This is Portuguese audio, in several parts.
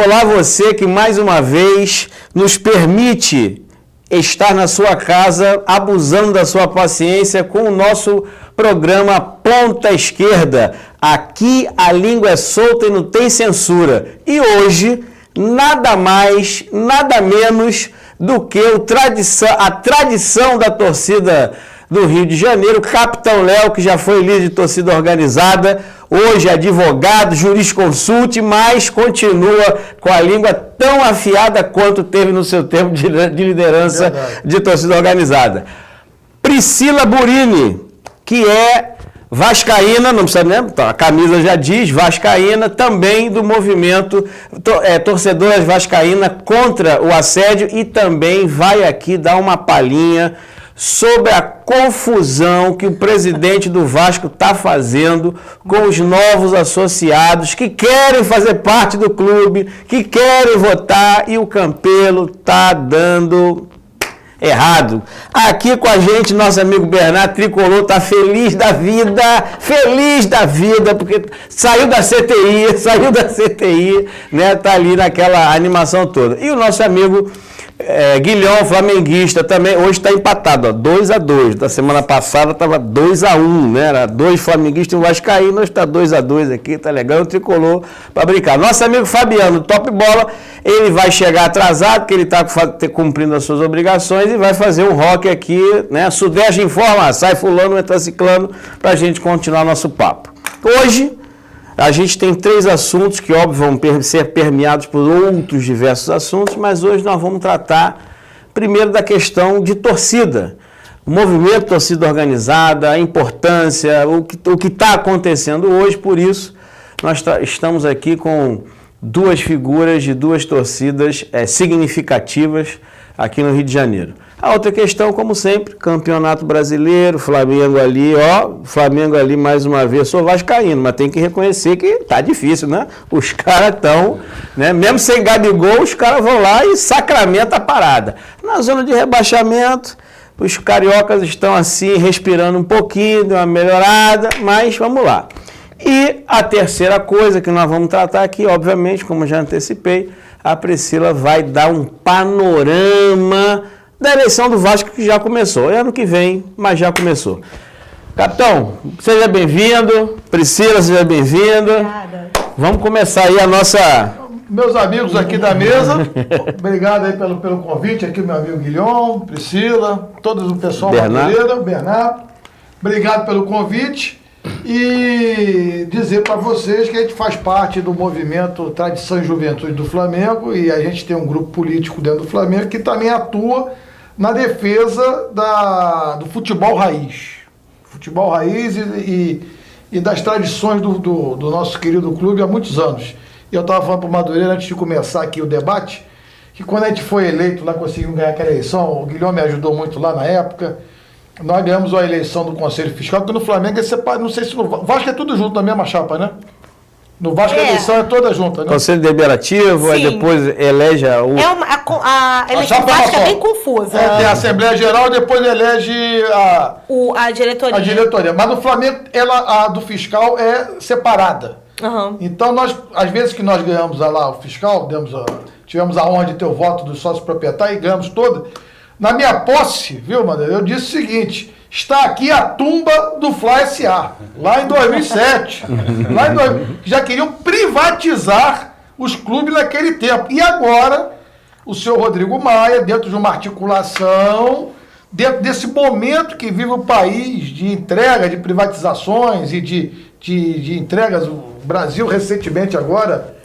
Olá você que mais uma vez nos permite estar na sua casa, abusando da sua paciência com o nosso programa Ponta Esquerda. Aqui a língua é solta e não tem censura. E hoje, nada mais, nada menos do que a tradição da torcida do Rio de Janeiro, Capitão Léo, que já foi líder de torcida organizada, hoje advogado, jurisconsulte, mas continua com a língua tão afiada quanto teve no seu tempo de liderança de torcida organizada. Priscila Burini, que é vascaína, não precisa nem, a camisa já diz, vascaína, também do movimento Torcedoras Vascaína contra o assédio, e também vai aqui dar uma palhinha sobre a confusão que o presidente do Vasco está fazendo com os novos associados que querem fazer parte do clube, que querem votar, e o Campelo está dando errado. Aqui com a gente, nosso amigo Bernardo Tricolor está feliz da vida, porque saiu da CTI, né? Tá ali naquela animação toda. E o nosso amigo Guilhom, flamenguista, também, hoje está empatado, 2-2. Da semana passada estava 2-1, né? Era 2 flamenguistas e um vascaíno, hoje está 2-2 aqui, tá legal, o Tricolor para brincar. Nosso amigo Fabiano, top bola, ele vai chegar atrasado, porque ele está cumprindo as suas obrigações, e vai fazer um rock aqui, né? Sudeste informa, sai fulano, entra ciclano, para a gente continuar nosso papo. Hoje a gente tem 3 assuntos que, óbvio, vão ser permeados por outros diversos assuntos, mas hoje nós vamos tratar primeiro da questão de torcida. O movimento torcida organizada, a importância, o que está acontecendo hoje. Por isso, nós estamos aqui com 2 figuras de 2 torcidas significativas aqui no Rio de Janeiro. A outra questão, como sempre, Campeonato Brasileiro, Flamengo ali mais uma vez. Sou vascaíno, mas tem que reconhecer que tá difícil, né? Os caras estão, né? Mesmo sem Gabigol, os caras vão lá e sacramentam a parada. Na zona de rebaixamento, os cariocas estão assim, respirando um pouquinho, deu uma melhorada, mas vamos lá. E a terceira coisa que nós vamos tratar aqui, obviamente, como já antecipei, a Priscila vai dar um panorama da eleição do Vasco, que já começou. É ano que vem, mas já começou. Capitão, seja bem-vindo. Priscila, seja bem-vinda. Obrigada. Vamos começar aí a nossa... Meus amigos aqui da mesa, obrigado aí pelo convite, aqui meu amigo Guilhom, Priscila, todo o pessoal Madureira, Bernardo. Obrigado pelo convite e dizer para vocês que a gente faz parte do movimento Tradição e Juventude do Flamengo, e a gente tem um grupo político dentro do Flamengo que também atua na defesa do futebol raiz. Futebol raiz e das tradições do nosso querido clube há muitos anos. E eu estava falando para o Madureira, antes de começar aqui o debate, que quando a gente foi eleito, lá conseguimos ganhar aquela eleição, o Guilherme me ajudou muito lá na época, nós ganhamos a eleição do Conselho Fiscal, porque no Flamengo é separado, não sei se no Vasco é tudo junto na mesma chapa, né? No Vasco a eleição é toda junta, né? Conselho Deliberativo, aí depois elege o... A eleição do Vasco é bem confusa. Tem a Assembleia Geral e depois elege a diretoria. A diretoria. Mas no Flamengo, a do fiscal é separada. Uhum. Então, às vezes que nós ganhamos lá o fiscal, tivemos a honra de ter o voto dos sócios proprietários e ganhamos toda. Na minha posse, viu, Madeira, eu disse o seguinte: está aqui a tumba do Fla SA, lá em 2007. Já queriam privatizar os clubes naquele tempo. E agora, o senhor Rodrigo Maia, dentro de uma articulação, dentro desse momento que vive o país de entrega, de privatizações e de entregas, o Brasil recentemente agora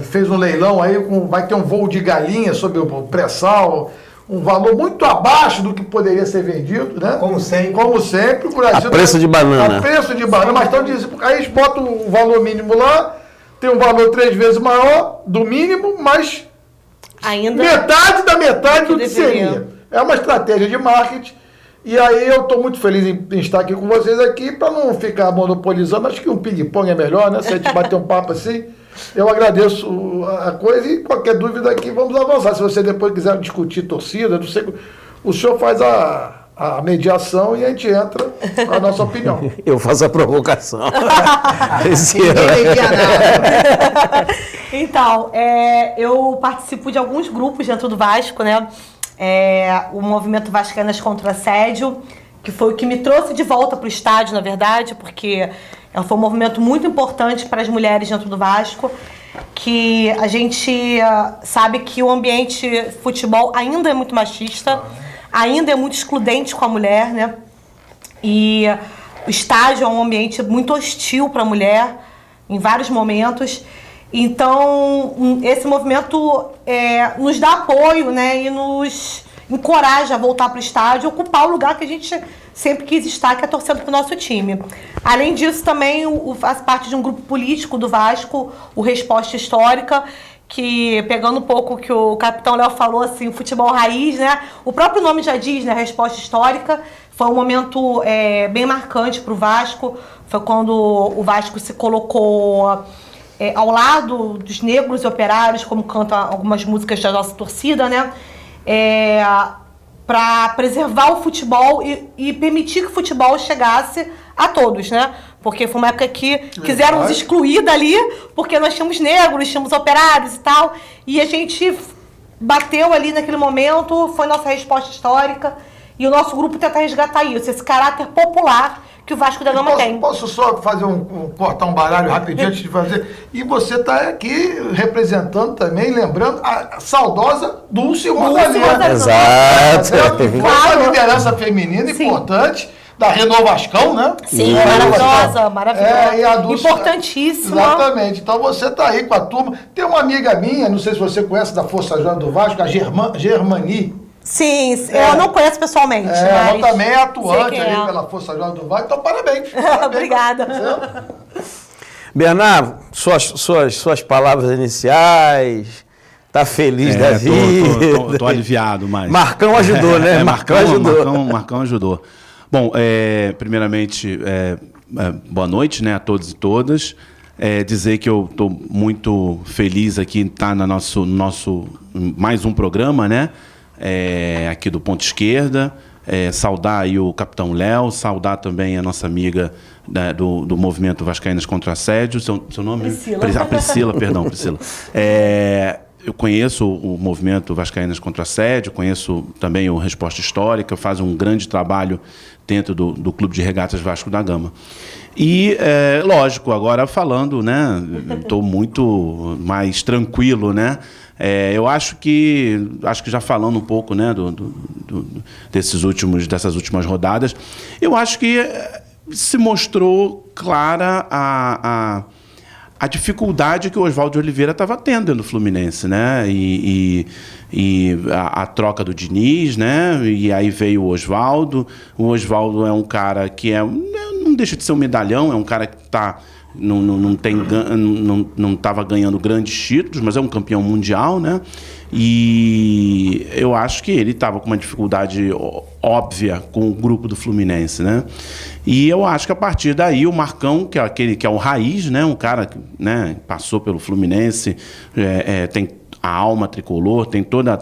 fez um leilão aí, vai ter um voo de galinha sobre o pré-sal, um valor muito abaixo do que poderia ser vendido, né? Como sempre, o Brasil... A preço de banana. A preço de banana, mas então aí eles botam o valor mínimo lá, tem um valor 3 vezes maior do mínimo, mas ainda metade da metade do que seria. É uma estratégia de marketing, e aí eu estou muito feliz em estar aqui com vocês aqui, para não ficar monopolizando. Acho que um ping-pong é melhor, né? Se a gente bater um papo assim... Eu agradeço a coisa e qualquer dúvida aqui vamos avançar. Se você depois quiser discutir torcida, não sei, o senhor faz a a mediação e a gente entra com a nossa opinião. Eu faço a provocação. Então, eu participo de alguns grupos dentro do Vasco, né? O Movimento Vascaínas contra o Assédio, que foi o que me trouxe de volta para o estádio, na verdade, porque foi um movimento muito importante para as mulheres dentro do Vasco, que a gente sabe que o ambiente futebol ainda é muito machista, ainda é muito excludente com a mulher, né? E o estádio é um ambiente muito hostil para a mulher, em vários momentos. Então, esse movimento nos dá apoio, né? E nos encoraja a voltar para o estádio, ocupar o lugar que a gente sempre quis estar, que é torcendo para o nosso time. Além disso, também faz parte de um grupo político do Vasco, o Resposta Histórica, que, pegando um pouco o que o capitão Léo falou, assim, futebol raiz, né? O próprio nome já diz, né? Resposta Histórica. Foi um momento bem marcante para o Vasco. Foi quando o Vasco se colocou ao lado dos negros e operários, como canta algumas músicas da nossa torcida, né? Para preservar o futebol e permitir que o futebol chegasse a todos, né? Porque foi uma época que quiseram nos excluir dali, porque nós tínhamos negros, tínhamos operários e tal, e a gente bateu ali naquele momento, foi nossa resposta histórica, e o nosso grupo tenta resgatar isso, esse caráter popular que o Vasco da Gama tem. Posso só fazer cortar um baralho rapidinho antes de fazer? E você está aqui representando também, lembrando, a saudosa Dulce Rosalia. Exato. Que foi uma liderança feminina importante da Renovascão, né? Sim, maravilhosa. E a Dulce, importantíssima. Exatamente. Então você está aí com a turma. Tem uma amiga minha, não sei se você conhece, da Força Jovem do Vasco, a Germani. Sim, eu não conheço pessoalmente. Mas ela também é atuante ali pela Força Jovem do Vasco, então parabéns. Obrigada. Bernardo, suas palavras iniciais. Tá feliz da vida. Tô aliviado, mas... Marcão ajudou, né? Marcão ajudou. Bom, primeiramente, boa noite, né, a todos e todas. Dizer que eu estou muito feliz aqui em estar no nosso mais um programa, né? Aqui do Ponto Esquerda. Saudar aí o capitão Léo, saudar também a nossa amiga do Movimento Vascaínas contra o Assédio. Seu nome? Priscila. Priscila. Eu conheço o Movimento Vascaínas contra o Assédio, conheço também o Resposta Histórica, faz um grande trabalho dentro do Clube de Regatas Vasco da Gama. E, lógico, agora falando, né, estou muito mais tranquilo, né? Eu acho que já falando um pouco, né, dessas últimas rodadas, eu acho que se mostrou clara a dificuldade que o Oswaldo de Oliveira estava tendo dentro do Fluminense, né? E a troca do Diniz, né? E aí veio o Oswaldo. O Oswaldo é um cara que não deixa de ser um medalhão, é um cara que não estava ganhando grandes títulos, mas é um campeão mundial, né? E eu acho que ele estava com uma dificuldade óbvia com o grupo do Fluminense, né? E eu acho que a partir daí o Marcão, que é aquele que é o raiz, né? Um cara que, né, passou pelo Fluminense, tem a alma tricolor, tem toda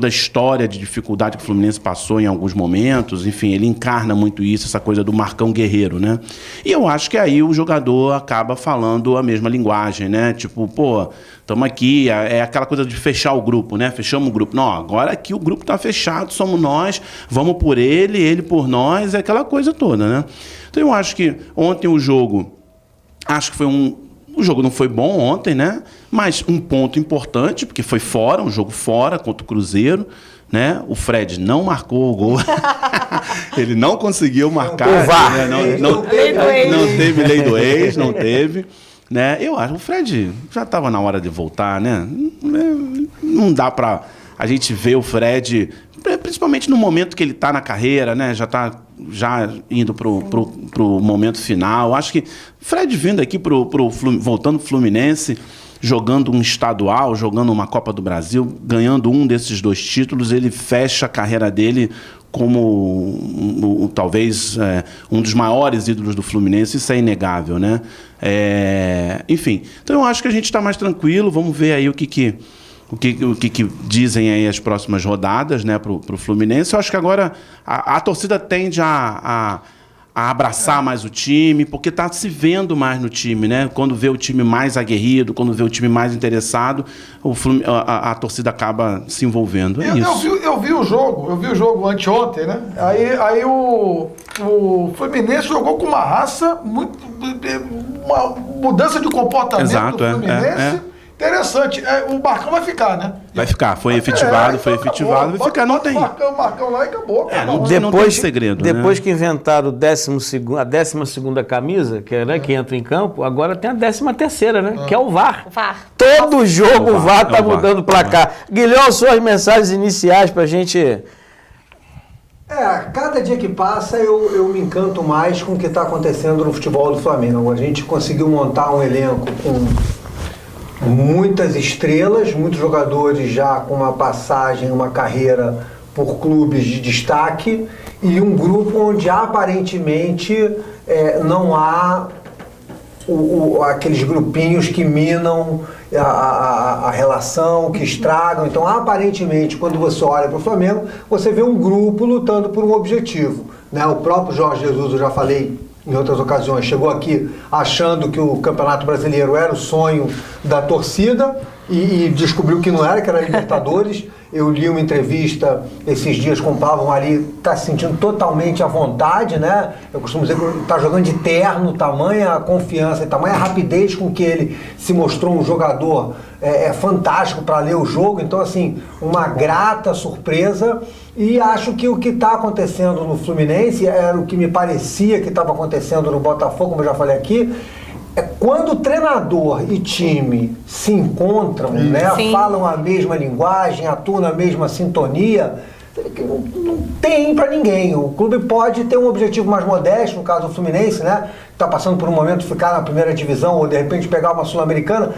a história de dificuldade que o Fluminense passou em alguns momentos, enfim, ele encarna muito isso, essa coisa do Marcão guerreiro, né? E eu acho que aí o jogador acaba falando a mesma linguagem, né? Tipo, pô, estamos aqui, é aquela coisa de fechar o grupo, né? Fechamos o grupo. Não, agora aqui o grupo está fechado, somos nós, vamos por ele por nós, é aquela coisa toda, né? Então eu acho que ontem o jogo, o jogo não foi bom ontem, né? Mas um ponto importante, porque foi fora, um jogo fora contra o Cruzeiro, né? O Fred não marcou o gol. Ele não conseguiu marcar. O VAR. Né? Não teve lei do ex, não teve. Né? Eu acho que o Fred já estava na hora de voltar, né? Não dá para a gente ver o Fred, principalmente no momento que ele está na carreira, né? Já está indo pro momento final. Acho que Fred vindo aqui voltando pro Fluminense, jogando um estadual, jogando uma Copa do Brasil, ganhando um desses 2 títulos, ele fecha a carreira dele como talvez um dos maiores ídolos do Fluminense, isso é inegável, né? Enfim, então eu acho que a gente está mais tranquilo, vamos ver aí o que o que dizem aí as próximas rodadas, né, pro Fluminense. Eu acho que agora a torcida tende a abraçar mais o time, porque está se vendo mais no time, né? Quando vê o time mais aguerrido, quando vê o time mais interessado, a torcida acaba se envolvendo. Eu vi o jogo anteontem, né? Aí o Fluminense jogou com uma raça muito. Uma mudança de comportamento do Fluminense. Interessante. O Marcão vai ficar, né? Vai ficar. Foi efetivado, vai ficar. Não tem. Marcão lá e acabou. Não tem segredo. Depois que inventaram a 12ª camisa, que entra em campo, agora tem a 13ª, né? Que é o VAR. Todo jogo o VAR tá mudando o placar. Guilherme, suas mensagens iniciais pra gente... Cada dia que passa eu me encanto mais com o que está acontecendo no futebol do Flamengo. A gente conseguiu montar um elenco com muitas estrelas, muitos jogadores já com uma passagem, uma carreira por clubes de destaque e um grupo onde aparentemente não há aqueles grupinhos que minam a relação, que estragam. Então, aparentemente, quando você olha para o Flamengo, você vê um grupo lutando por um objetivo, né? O próprio Jorge Jesus, eu já falei em outras ocasiões, chegou aqui achando que o Campeonato Brasileiro era o sonho da torcida e descobriu que não era, que era Libertadores. Eu li uma entrevista esses dias com o Pavão ali, está se sentindo totalmente à vontade, né? Eu costumo dizer que está jogando de terno, tamanha confiança e tamanha rapidez com que ele se mostrou um jogador fantástico para ler o jogo. Então, assim, uma grata surpresa. E acho que o que está acontecendo no Fluminense era o que me parecia que estava acontecendo no Botafogo, como eu já falei aqui. Quando o treinador e time se encontram, né, falam a mesma linguagem, atuam na mesma sintonia, não tem para ninguém. O clube pode ter um objetivo mais modesto, no caso do Fluminense, né, está passando por um momento de ficar na primeira divisão ou de repente pegar uma Sul-Americana,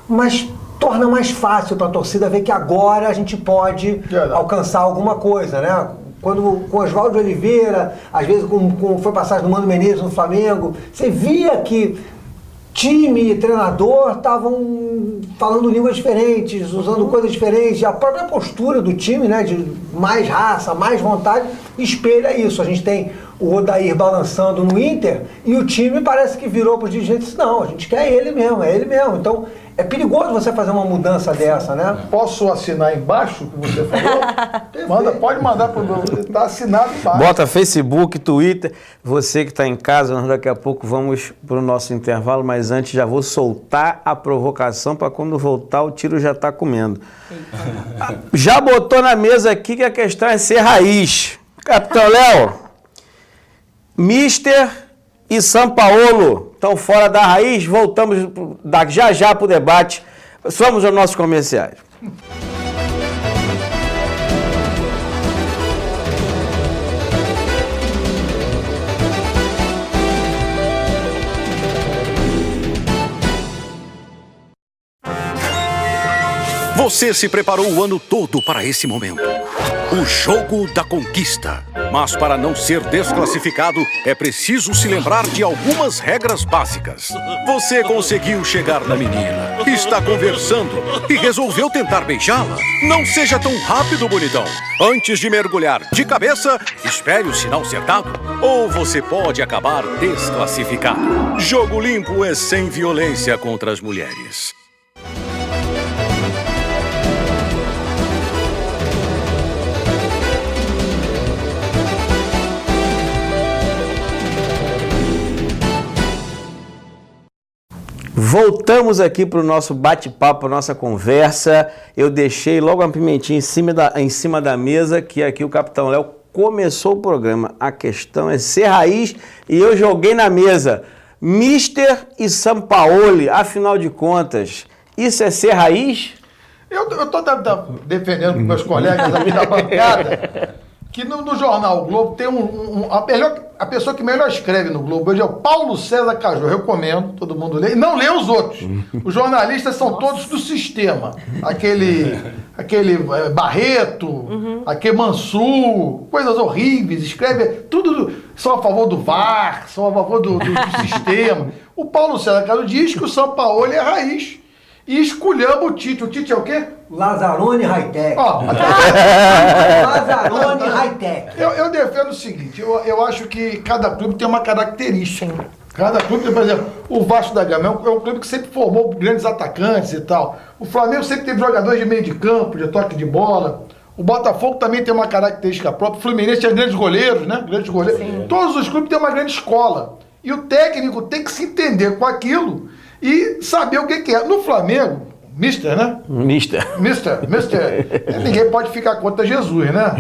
mas torna mais fácil para a torcida ver que agora a gente pode alcançar alguma coisa, né? Quando com Oswaldo Oliveira, às vezes com foi passagem do Mano Menezes no Flamengo, você via que time e treinador estavam falando línguas diferentes, usando coisas diferentes. A própria postura do time, né, de mais raça, mais vontade, espelha isso. A gente tem o Odair balançando no Inter e o time parece que virou para os dirigentes: não, a gente quer ele mesmo, é ele mesmo. Então, é perigoso você fazer uma mudança dessa, né? Posso assinar embaixo o que você falou? Pode mandar para o meu. Está assinado embaixo. Bota Facebook, Twitter. Você que está em casa, nós daqui a pouco vamos para o nosso intervalo, mas antes já vou soltar a provocação para quando voltar o tiro já está comendo. Já botou na mesa aqui que a questão é ser raiz. Capitão Léo, Mister e Sampaolo estão fora da raiz. Voltamos já para o debate. Vamos aos nossos comerciais. Você se preparou o ano todo para esse momento. O jogo da conquista. Mas para não ser desclassificado, é preciso se lembrar de algumas regras básicas. Você conseguiu chegar na menina, está conversando e resolveu tentar beijá-la. Não seja tão rápido, bonitão. Antes de mergulhar de cabeça, espere o sinal ser dado, ou você pode acabar desclassificado. Jogo limpo é sem violência contra as mulheres. Voltamos aqui para o nosso bate-papo, para a nossa conversa. Eu deixei logo uma pimentinha em cima da mesa, que aqui o Capitão Léo começou o programa. A questão é ser raiz e eu joguei na mesa. Mister e Sampaoli, afinal de contas, isso é ser raiz? Eu estou defendendo com meus colegas aqui da bancada que no jornal o Globo tem a pessoa que melhor escreve no Globo hoje é o Paulo César Caju. Eu recomendo, todo mundo lê. E não lê os outros. Os jornalistas são todos do sistema. Aquele Barreto, aquele Mansur, coisas horríveis. Escreve tudo, são a favor do VAR, são a favor do sistema. O Paulo César Caju diz que o Sampaoli é raiz. e esculhamba o Tite. O Tite é o quê? Lazzaroni High-Tech. Ó, Lazzaroni High-Tech. eu defendo o seguinte, eu acho que cada clube tem uma característica. Cada clube, por exemplo, o Vasco da Gama é um clube que sempre formou grandes atacantes e tal. O Flamengo sempre teve jogadores de meio de campo, de toque de bola. O Botafogo também tem uma característica própria. O Fluminense tinha grandes goleiros, né? Grandes goleiros. Sim. Todos os clubes têm uma grande escola. E o técnico tem que se entender com aquilo e saber o que é. No Flamengo, Mister, né? Mister. Ninguém pode ficar contra Jesus, né?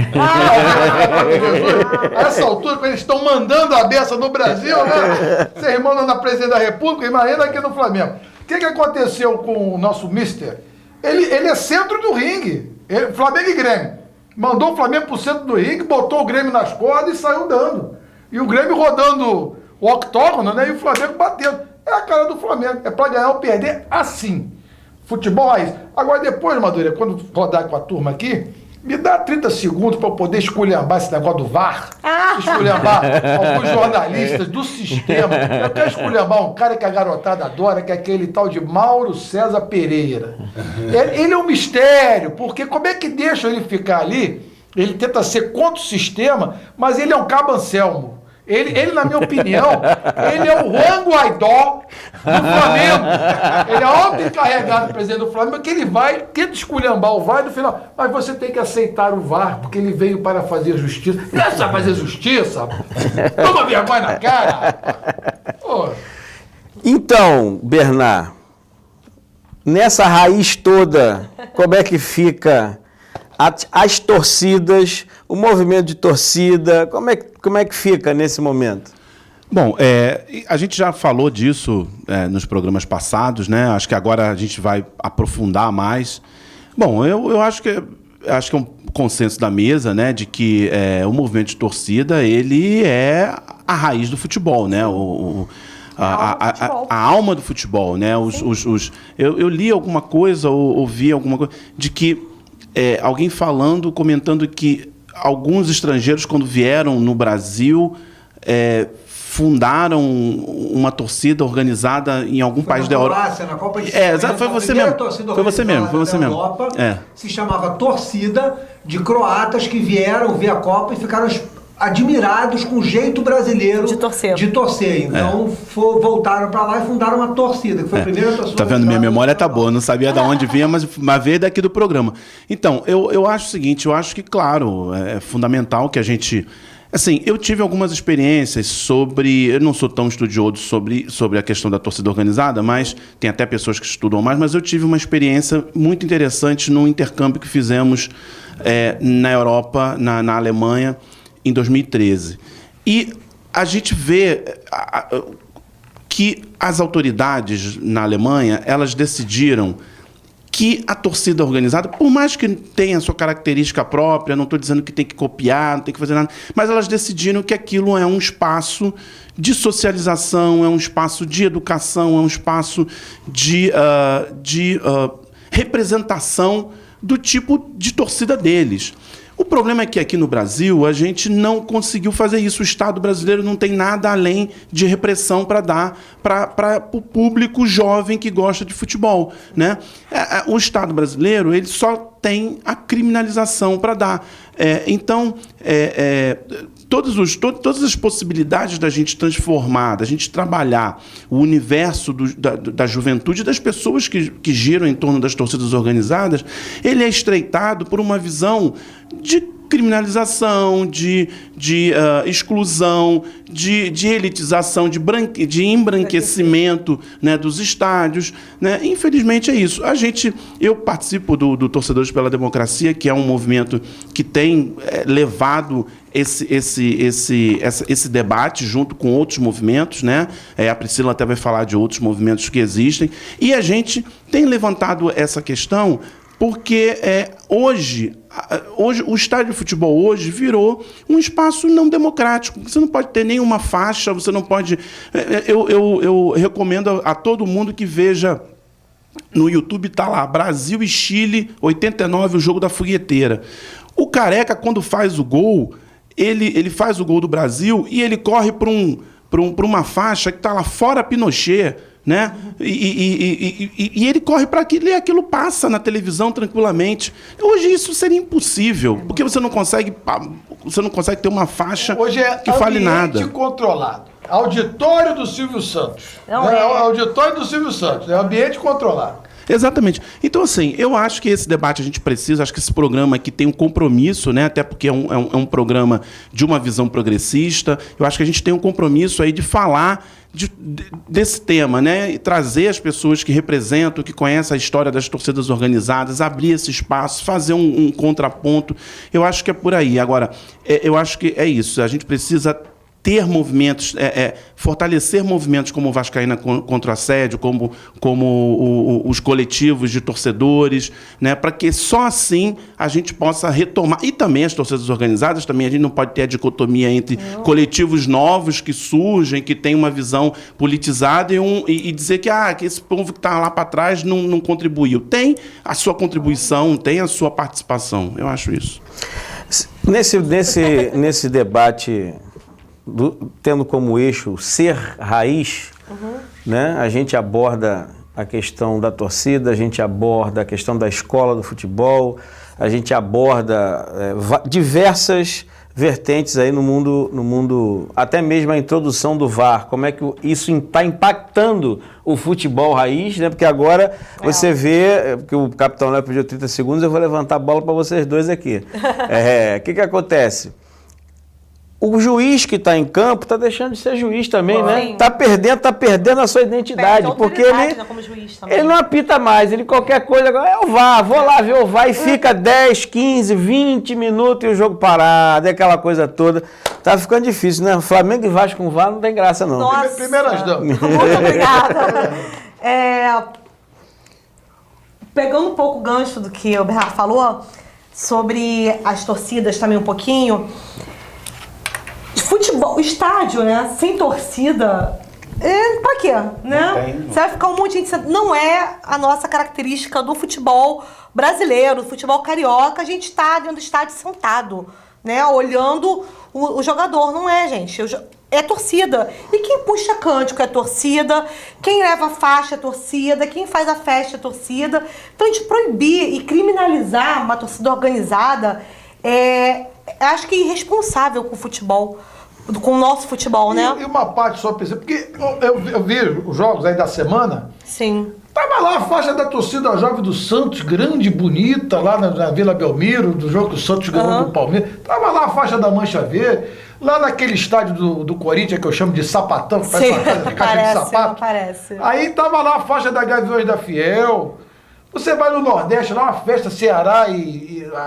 A essa altura, quando eles estão mandando a beça no Brasil, né? Vocês mandam na presidência da República, imagina aqui no Flamengo. O que aconteceu com o nosso Mister? Ele é centro do ringue. Flamengo e Grêmio. Mandou o Flamengo pro centro do ringue, botou o Grêmio nas cordas e saiu dando. E o Grêmio rodando o octógono, né? E o Flamengo batendo. É a cara do Flamengo. É pra ganhar ou perder assim. Futebol raiz. Agora depois, Madureira, quando rodar com a turma aqui, me dá 30 segundos para eu poder esculhambar esse negócio do VAR. Esculhambar alguns jornalistas do sistema. Eu quero esculhambar um cara que a garotada adora, que é aquele tal de Mauro César Pereira. Ele é um mistério, porque como é que deixa ele ficar ali? Ele tenta ser contra o sistema, mas ele é um Cabo Anselmo. Ele, na minha opinião, ele é o Juan Guaidó do Flamengo. Ele é alto encarregado do presidente do Flamengo, que ele vai, tenta esculhambar o VAR no final. Mas você tem que aceitar o VAR, porque ele veio para fazer justiça. Deixa fazer justiça? Toma vergonha na cara! Pô. Então, Bernard, nessa raiz toda, como é que fica as torcidas, o movimento de torcida, como é que fica nesse momento? Bom, a gente já falou disso nos programas passados, né? Acho que agora a gente vai aprofundar mais. Bom, eu acho que é um consenso da mesa, né, de que o movimento de torcida, ele é a raiz do futebol, né? A alma do futebol, né? Eu li alguma coisa, ou ouvi alguma coisa, de que alguém comentando que alguns estrangeiros, quando vieram no Brasil, fundaram uma torcida organizada em algum país da Europa. Na Copa de 50, foi você mesmo. Foi você mesmo. Europa, se chamava Torcida de croatas que vieram ver a Copa e ficaram admirados com o jeito brasileiro de torcer. Então voltaram para lá e fundaram uma torcida, que foi a primeira torcida. Tá vendo? Minha memória tá boa, não sabia de onde vinha, mas veio daqui do programa. Então, eu acho o seguinte, eu acho que, claro, é fundamental que a gente... Assim, eu tive algumas experiências sobre... Eu não sou tão estudioso sobre a questão da torcida organizada, mas tem até pessoas que estudam mais, mas eu tive uma experiência muito interessante no intercâmbio que fizemos na Europa, na Alemanha, em 2013. E a gente vê que as autoridades na Alemanha, elas decidiram que a torcida organizada, por mais que tenha a sua característica própria, não estou dizendo que tem que copiar, não tem que fazer nada, mas elas decidiram que aquilo é um espaço de socialização, é um espaço de educação, é um espaço de representação do tipo de torcida deles. O problema é que aqui no Brasil a gente não conseguiu fazer isso. O Estado brasileiro não tem nada além de repressão para dar para o público jovem que gosta de futebol, né? O Estado brasileiro ele só tem a criminalização para dar. Todas as possibilidades da gente transformar, da gente trabalhar o universo da juventude, das pessoas que giram em torno das torcidas organizadas, ele é estreitado por uma visão de criminalização, de exclusão, de elitização, de embranquecimento, né, dos estádios, né? Infelizmente é isso. Eu participo do Torcedores pela Democracia, que é um movimento que tem levado esse debate junto com outros movimentos, né? A Priscila até vai falar de outros movimentos que existem, e a gente tem levantado essa questão porque hoje o estádio de futebol hoje virou um espaço não democrático. Você não pode ter nenhuma faixa, você não pode... Eu recomendo a todo mundo que veja no YouTube, tá lá, Brasil e Chile, 89, o jogo da fogueteira. O Careca, quando faz o gol, ele faz o gol do Brasil e ele corre para uma faixa que está lá fora Pinochet, né? E ele corre para aquilo e aquilo passa na televisão tranquilamente. Hoje isso seria impossível, porque você não consegue ter uma faixa hoje que fale nada. Ambiente controlado. Auditório do Silvio Santos. Não né? é. Auditório do Silvio Santos. É ambiente controlado. Exatamente. Então, assim, eu acho que esse debate a gente precisa, acho que esse programa aqui tem um compromisso, né? Até porque é um programa de uma visão progressista. Eu acho que a gente tem um compromisso aí de falar desse tema, né? E trazer as pessoas que representam, que conhecem a história das torcidas organizadas, abrir esse espaço, fazer um contraponto. Eu acho que é por aí. Agora, eu acho que é isso. A gente precisa ter movimentos, fortalecer movimentos como o Vascaína contra o Assédio, como os coletivos de torcedores, né, para que só assim a gente possa retomar. E também as torcidas organizadas, também a gente não pode ter a dicotomia entre coletivos novos que surgem, que têm uma visão politizada e dizer que esse povo que está lá para trás não contribuiu. Tem a sua contribuição, tem a sua participação. Eu acho isso. Nesse debate, tendo como eixo ser raiz, né? A gente aborda a questão da torcida, a gente aborda a questão da escola do futebol, a gente aborda diversas vertentes aí no mundo, até mesmo a introdução do VAR, como é que isso está impactando o futebol raiz, né? Porque agora você vê, que o Capitão Léo pediu 30 segundos, eu vou levantar a bola para vocês dois aqui. O que acontece? O juiz que está em campo está deixando de ser juiz também, né? Está perdendo a sua identidade, porque ele, né, como juiz também. ele não apita mais, ele qualquer coisa, é o VAR, vou lá ver o VAR e fica 10, 15, 20 minutos e o jogo parado, aquela coisa toda. Tá ficando difícil, né? Flamengo e Vasco com VAR não tem graça, não. Nossa. Primeiras damas. Muito obrigada. Pegando um pouco o gancho do que o Bernardo falou, sobre as torcidas também um pouquinho, futebol, estádio, né? Sem torcida, pra quê? Né? Você vai ficar um monte de gente. Não é a nossa característica do futebol brasileiro, do futebol carioca, a gente tá dentro do estádio sentado, né? Olhando o jogador. Não é, gente. É torcida. E quem puxa cântico é torcida, quem leva a faixa é torcida, quem faz a festa é torcida. Então a gente proibir e criminalizar uma torcida organizada acho que é irresponsável com o futebol, com o nosso futebol, né? E uma parte só pensei, porque eu vi os jogos aí da semana. Sim. Tava lá a faixa da torcida jovem do Santos, grande, bonita, lá na Vila Belmiro, do jogo que o Santos ganhou do Palmeiras. Tava lá a faixa da Mancha Verde, lá naquele estádio do Corinthians, que eu chamo de sapatão, que parece uma casa de caixa de sapato. Parece. Aí tava lá a faixa da Gaviões da Fiel. Você vai no Nordeste, lá uma festa Ceará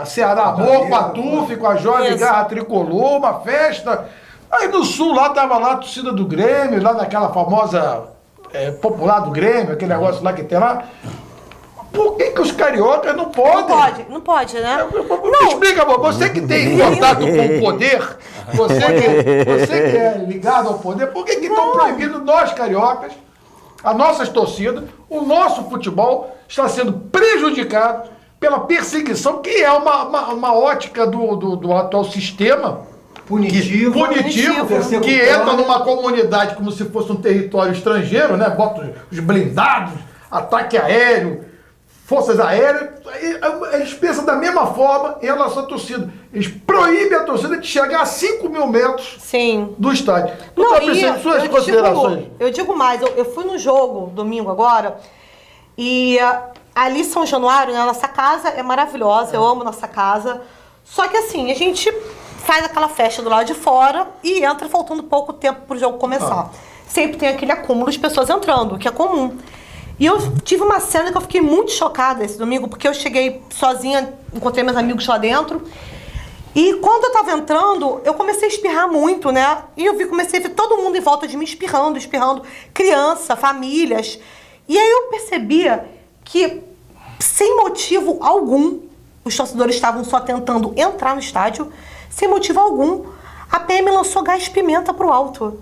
Ceará Amor, com a Tuf, com a Jovem Garra Tricolor, uma festa. Aí no Sul, lá tava lá a torcida do Grêmio, lá naquela famosa popular do Grêmio, aquele negócio lá que tem lá. Por que os cariocas não podem? Não pode, né? Me explica, amor, você que tem contato com o poder, você que é ligado ao poder, por que estão proibindo nós cariocas, as nossas torcidas, o nosso futebol está sendo prejudicado pela perseguição, que é uma ótica do atual sistema punitivo, que entra numa comunidade como se fosse um território estrangeiro, né? Bota os blindados, ataque aéreo, forças aéreas. Eles pensam da mesma forma em relação à torcida. Eles proíbem a torcida de chegar a 5 mil metros do estádio. Suas considerações? Eu digo mais, eu fui no jogo domingo agora, e ali São Januário, né, nossa casa é maravilhosa, eu amo nossa casa. Só que assim, a gente faz aquela festa do lado de fora e entra faltando pouco tempo pro jogo começar. Sempre tem aquele acúmulo de pessoas entrando, que é comum. E eu tive uma cena que eu fiquei muito chocada esse domingo, porque eu cheguei sozinha, encontrei meus amigos lá dentro. E quando eu tava entrando, eu comecei a espirrar muito, né? E comecei a ver todo mundo em volta de mim espirrando, criança, famílias. E aí eu percebia que, sem motivo algum, os torcedores estavam só tentando entrar no estádio, sem motivo algum, a PM lançou gás pimenta pro alto.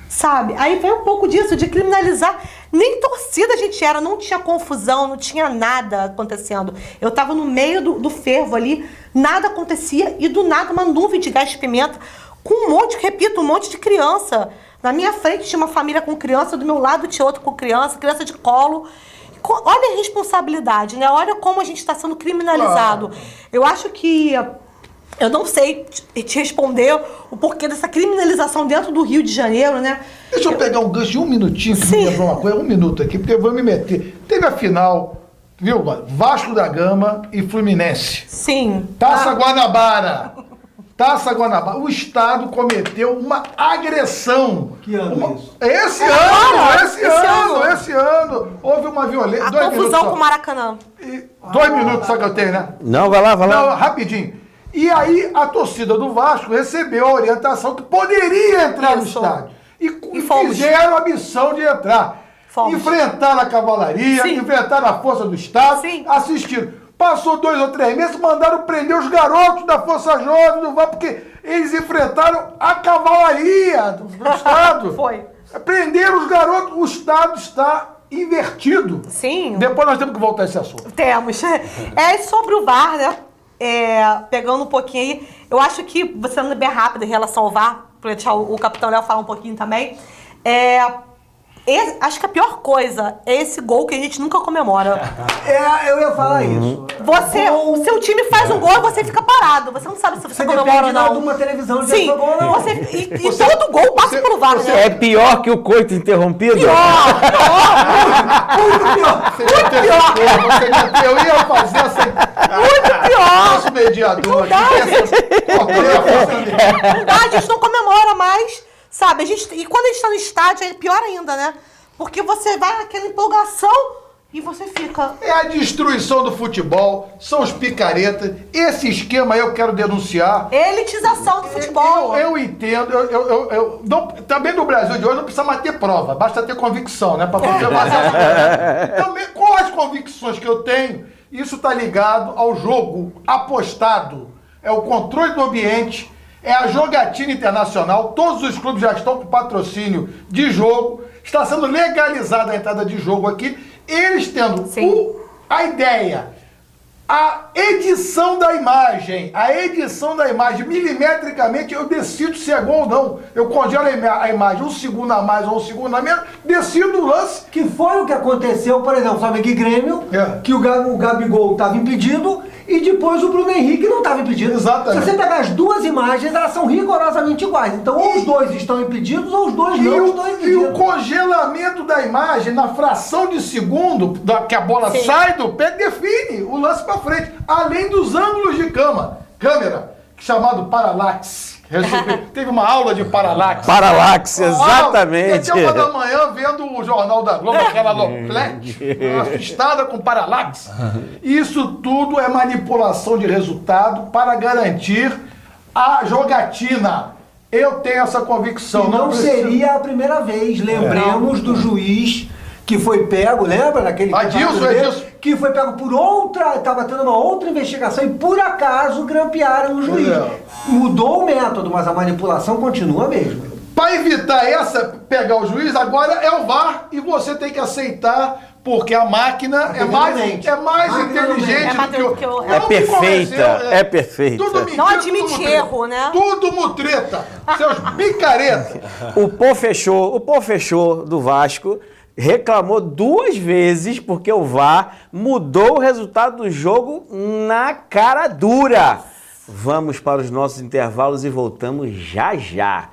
Sabe? Aí veio um pouco disso, de criminalizar. Nem torcida a gente era, não tinha confusão, não tinha nada acontecendo. Eu tava no meio do fervo ali, nada acontecia, e do nada uma nuvem de gás de pimenta. com um monte de criança. Na minha frente tinha uma família com criança, do meu lado tinha outra com criança de colo. Olha a responsabilidade, né? Olha como a gente está sendo criminalizado. Eu acho que... Eu não sei te responder o porquê dessa criminalização dentro do Rio de Janeiro, né? Deixa eu pegar um gancho de um minutinho, que me lembrou uma coisa, um minuto aqui, porque eu vou me meter. Teve a final, viu, Vasco da Gama e Fluminense. Sim. Taça Guanabara. Taça Guanabara. O Estado cometeu uma agressão. Que ano isso? Esse ano. Houve uma violência. A confusão com o Maracanã. 2 minutos só que eu tenho, né? Não, vai lá. Não, rapidinho. E aí a torcida do Vasco recebeu a orientação que poderia entrar no estádio. E fizeram a missão de entrar. Enfrentaram a cavalaria, enfrentaram a força do Estado, assistiram. Passou 2 ou 3 meses, mandaram prender os garotos da Força Jovem do Vasco, porque eles enfrentaram a cavalaria do Estado. Foi. Prenderam os garotos, o Estado está invertido. Sim. Depois nós temos que voltar a esse assunto. Temos. Sobre o VAR, né? Pegando um pouquinho aí, eu acho que, você sendo bem rápido em relação ao VAR, para deixar o Capitão Léo falar um pouquinho também, acho que a pior coisa é esse gol que a gente nunca comemora. Eu ia falar isso. O seu time faz um gol e você fica parado. Você não sabe se você comemora ou não. De uma televisão de Sim, gol ou não. E todo gol passa pelo VAR, né? É pior que o coito interrompido? Muito pior. Eu ia fazer essa... Muito pior. Nosso mediador aqui. Não dá, a gente não comemora mais, sabe? E quando a gente tá no estádio é pior ainda, né? Porque você vai naquela empolgação e você fica... É a destruição do futebol, são os picaretas. Esse esquema aí eu quero denunciar. Elitização do futebol. Eu entendo. Também no Brasil de hoje não precisa mais ter prova, basta ter convicção, né? Para você fazer. Também, com as convicções que eu tenho, isso está ligado ao jogo apostado. É o controle do ambiente, é a jogatina internacional. Todos os clubes já estão com patrocínio de jogo. Está sendo legalizada a entrada de jogo aqui. Eles tendo a ideia, a edição da imagem, milimetricamente, eu decido se é gol ou não. Eu congelo a imagem 1 segundo a mais ou 1 segundo a menos, decido o lance. Que foi o que aconteceu, por exemplo, Flamengo e Grêmio, que o Gabigol estava impedido e depois o Bruno Henrique não estava impedido. Exatamente. Se você pegar as duas imagens, elas são rigorosamente iguais. Então, ou os dois estão impedidos, ou os dois não estão impedidos. E o congelamento da imagem na fração de segundo que a bola sai do pé define o lance para frente. Além dos ângulos de câmera, chamado paralaxe. Teve uma aula de paralaxe. Paralaxe, exatamente. Até 1 da manhã vendo o Jornal da Globo, aquela loplete, assustada com paralaxe. Isso tudo é manipulação de resultado para garantir a jogatina. Eu tenho essa convicção. E não seria a primeira vez. Lembremos do juiz que foi pego, lembra? Naquele Adilson. Que foi pego por outra, estava tendo uma outra investigação e por acaso grampearam o juiz. Mudou o método, mas a manipulação continua mesmo. Para evitar pegar o juiz, agora é o VAR e você tem que aceitar, porque a máquina é mais inteligente do que eu. É perfeita. Tudo mentira, não admite erro, né? Tudo mutreta. Seus picaretas. O Pô Fechou do Vasco reclamou 2 vezes porque o VAR mudou o resultado do jogo na cara dura. Vamos para os nossos intervalos e voltamos já já.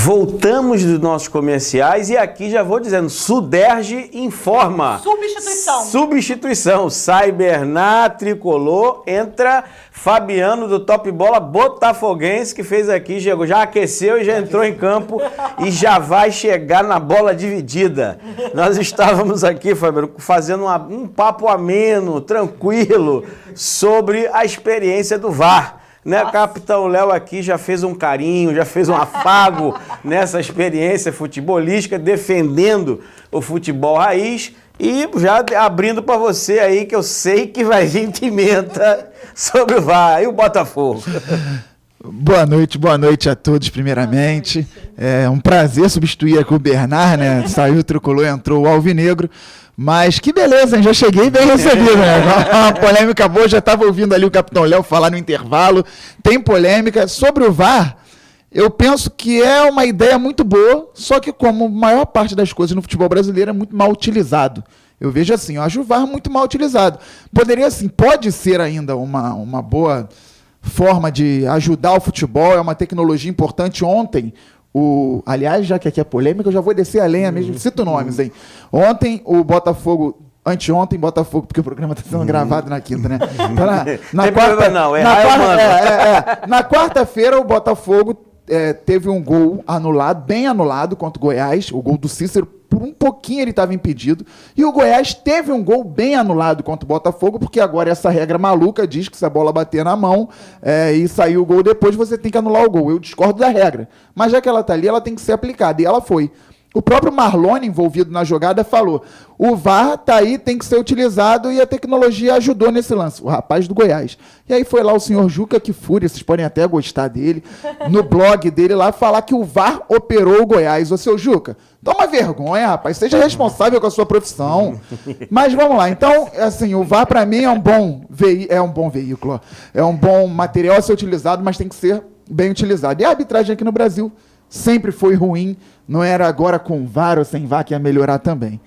Voltamos dos nossos comerciais e aqui já vou dizendo, Suderge informa. Substituição. Sai Bernat, tricolor, entra Fabiano do Top Bola, botafoguense, que fez aqui, já aqueceu e já entrou em campo e já vai chegar na bola dividida. Nós estávamos aqui, Fabiano, fazendo um papo ameno, tranquilo, sobre a experiência do VAR. Né? O Capitão Léo aqui já fez um carinho, já fez um afago nessa experiência futebolística, defendendo o futebol raiz e já abrindo para você aí, que eu sei que vai vir pimenta sobre o VAR e o Botafogo. Boa noite a todos, primeiramente. É um prazer substituir aqui o Bernard, né? Saiu o tricolor, entrou o Alvinegro. Mas que beleza, hein? Já cheguei bem recebido, né? Uma polêmica boa, já estava ouvindo ali o Capitão Léo falar no intervalo. Tem polêmica. Sobre o VAR, eu penso que é uma ideia muito boa, só que como a maior parte das coisas no futebol brasileiro é muito mal utilizado. Eu vejo assim, eu acho o VAR muito mal utilizado. Poderia, assim, pode ser ainda uma boa forma de ajudar o futebol, é uma tecnologia importante. Ontem, aliás, já que aqui é polêmica, eu já vou descer a lenha mesmo, cito nomes, hein? Ontem, o Botafogo, anteontem, Botafogo, porque o programa está sendo gravado na quinta, né? Então, na quarta-feira, o Botafogo teve um gol anulado, bem anulado, contra o Goiás, o gol do Cícero. Por um pouquinho ele estava impedido. E o Goiás teve um gol bem anulado contra o Botafogo, porque agora essa regra maluca diz que se a bola bater na mão e sair o gol depois, você tem que anular o gol. Eu discordo da regra. Mas já que ela está ali, ela tem que ser aplicada. E ela foi. O próprio Marlone, envolvido na jogada, falou: o VAR tá aí, tem que ser utilizado, e a tecnologia ajudou nesse lance, o rapaz do Goiás. E aí foi lá o senhor Juca, que fúria, vocês podem até gostar dele, no blog dele lá, falar que o VAR operou o Goiás. Ô, seu Juca, toma vergonha, rapaz, seja responsável com a sua profissão. Mas vamos lá, então, assim, o VAR para mim é um bom veículo, é um bom material a ser utilizado, mas tem que ser bem utilizado. E a arbitragem aqui no Brasil sempre foi ruim, não era agora com VAR ou sem VAR que ia melhorar também.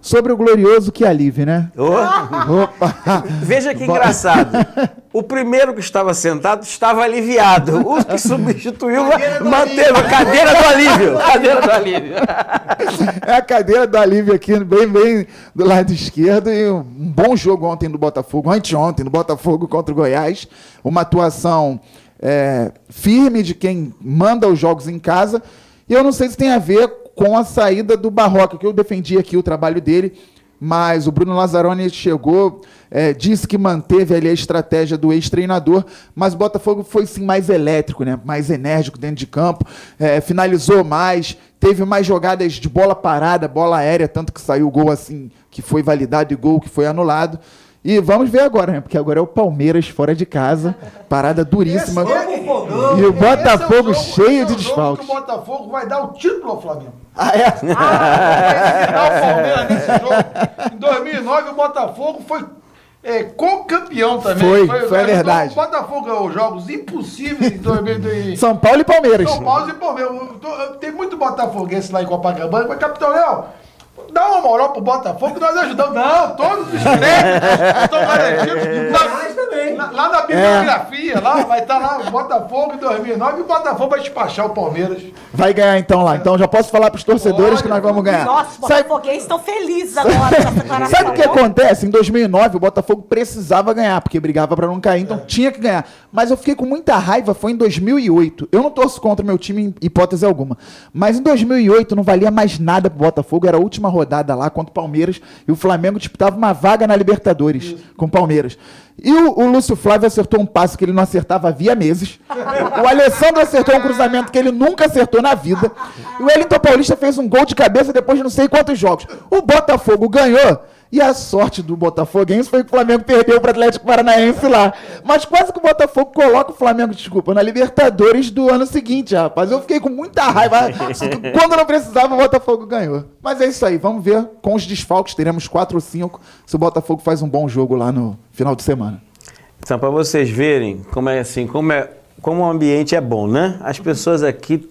Sobre o glorioso que alívio, né? Opa! Veja que engraçado. O primeiro que estava sentado estava aliviado. O que substituiu manteve a cadeira do alívio. Cadeira do alívio. É a cadeira do alívio aqui, bem do lado esquerdo. E um bom jogo ontem do Botafogo, anteontem, do Botafogo contra o Goiás. Uma atuação firme de quem manda os jogos em casa. E eu não sei se tem a ver com a saída do Barroca, que eu defendi aqui o trabalho dele, mas o Bruno Lazzaroni chegou, disse que manteve ali a estratégia do ex-treinador, mas o Botafogo foi sim mais elétrico, né? Mais enérgico dentro de campo, finalizou mais, teve mais jogadas de bola parada, bola aérea, tanto que saiu o gol assim, que foi validado e gol que foi anulado. E vamos ver agora, né? Porque agora é o Palmeiras fora de casa, parada duríssima. E o Botafogo cheio de desfalques. O Botafogo vai dar o título ao Flamengo. Ah, é? Vai tirar o Palmeiras nesse jogo. Em 2009, o Botafogo foi co-campeão também. Foi verdade. O Botafogo ganhou jogos impossíveis em 2009. São Paulo e Palmeiras. São Paulo e Palmeiras. Tem muito botafoguense lá em Copacabana, mas, Capitão Léo, dá uma moral pro Botafogo que nós ajudamos. Não, todos os créditos estão garantidos. Lá na bibliografia, lá vai estar lá o Botafogo em 2009 e o Botafogo vai despachar o Palmeiras. Vai ganhar então lá. Então já posso falar pros torcedores que nós vamos ganhar. Nossa, os botafoguenses estão felizes agora nessa declaração. Sabe o que acontece? Em 2009 o Botafogo precisava ganhar, porque brigava pra não cair, então tinha que ganhar. Mas eu fiquei com muita raiva, foi em 2008. Eu não torço contra meu time em hipótese alguma. Mas em 2008 não valia mais nada pro Botafogo, era a última rodada lá contra o Palmeiras e o Flamengo disputava uma vaga na Libertadores com o Palmeiras. E o Lúcio Flávio acertou um passe que ele não acertava havia meses. O Alessandro acertou um cruzamento que ele nunca acertou na vida. E o Wellington Paulista fez um gol de cabeça depois de não sei quantos jogos. O Botafogo ganhou. E a sorte do Botafoguense foi que o Flamengo perdeu para o Atlético Paranaense lá. Mas quase que o Botafogo coloca o Flamengo, na Libertadores do ano seguinte, rapaz. Eu fiquei com muita raiva. Quando não precisava, o Botafogo ganhou. Mas é isso aí, vamos ver com os desfalques, teremos 4 ou 5, se o Botafogo faz um bom jogo lá no final de semana. Então, para vocês verem como o ambiente é bom, né? As pessoas aqui,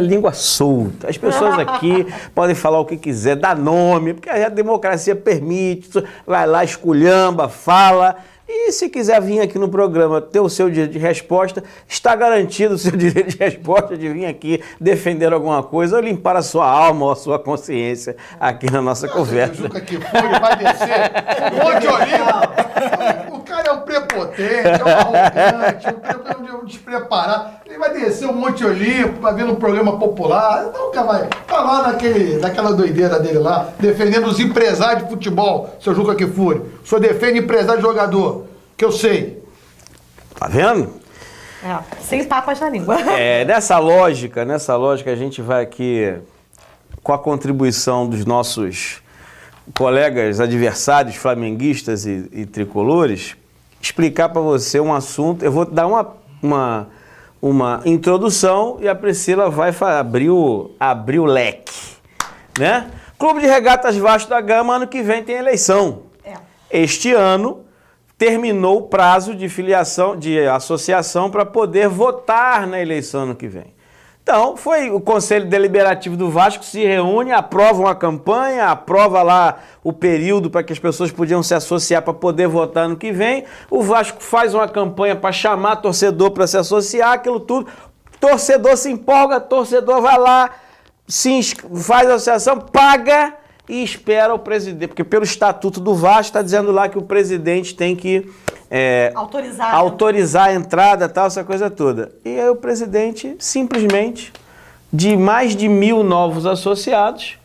língua solta. As pessoas aqui podem falar o que quiser, dar nome, porque a democracia permite, vai lá, esculhamba, fala, E se quiser vir aqui no programa ter o seu direito de resposta, está garantido o seu direito de resposta de vir aqui defender alguma coisa ou limpar a sua alma ou a sua consciência aqui na nossa conversa. O Juca que foi, ele vai descer. Um monte olímpico. O cara é um prepotente, é um arrogante, um despreparado. Ele vai descer um Monte Olímpico para vir num programa popular. Nunca vai. Tá lá naquela doideira dele lá, defendendo os empresários de futebol, seu Juca Kfouri. O senhor defende empresário de jogador, que eu sei. Tá vendo? Sem papas na língua. Nessa lógica, a gente vai aqui, com a contribuição dos nossos colegas adversários flamenguistas e tricolores, explicar para você um assunto. Eu vou dar uma introdução e a Priscila vai abrir o leque, né? Clube de Regatas Vasco da Gama, ano que vem tem eleição. Este ano terminou o prazo de filiação, de associação para poder votar na eleição ano que vem. Então, o Conselho Deliberativo do Vasco se reúne, aprova uma campanha, aprova lá o período para que as pessoas podiam se associar para poder votar ano que vem. O Vasco faz uma campanha para chamar torcedor para se associar, aquilo tudo. Torcedor se empolga, torcedor vai lá, faz a associação, paga e espera o presidente. Porque pelo estatuto do Vasco está dizendo lá que o presidente tem que autorizar a entrada, tal, essa coisa toda. E aí o presidente, simplesmente, de mais de 1.000 novos associados,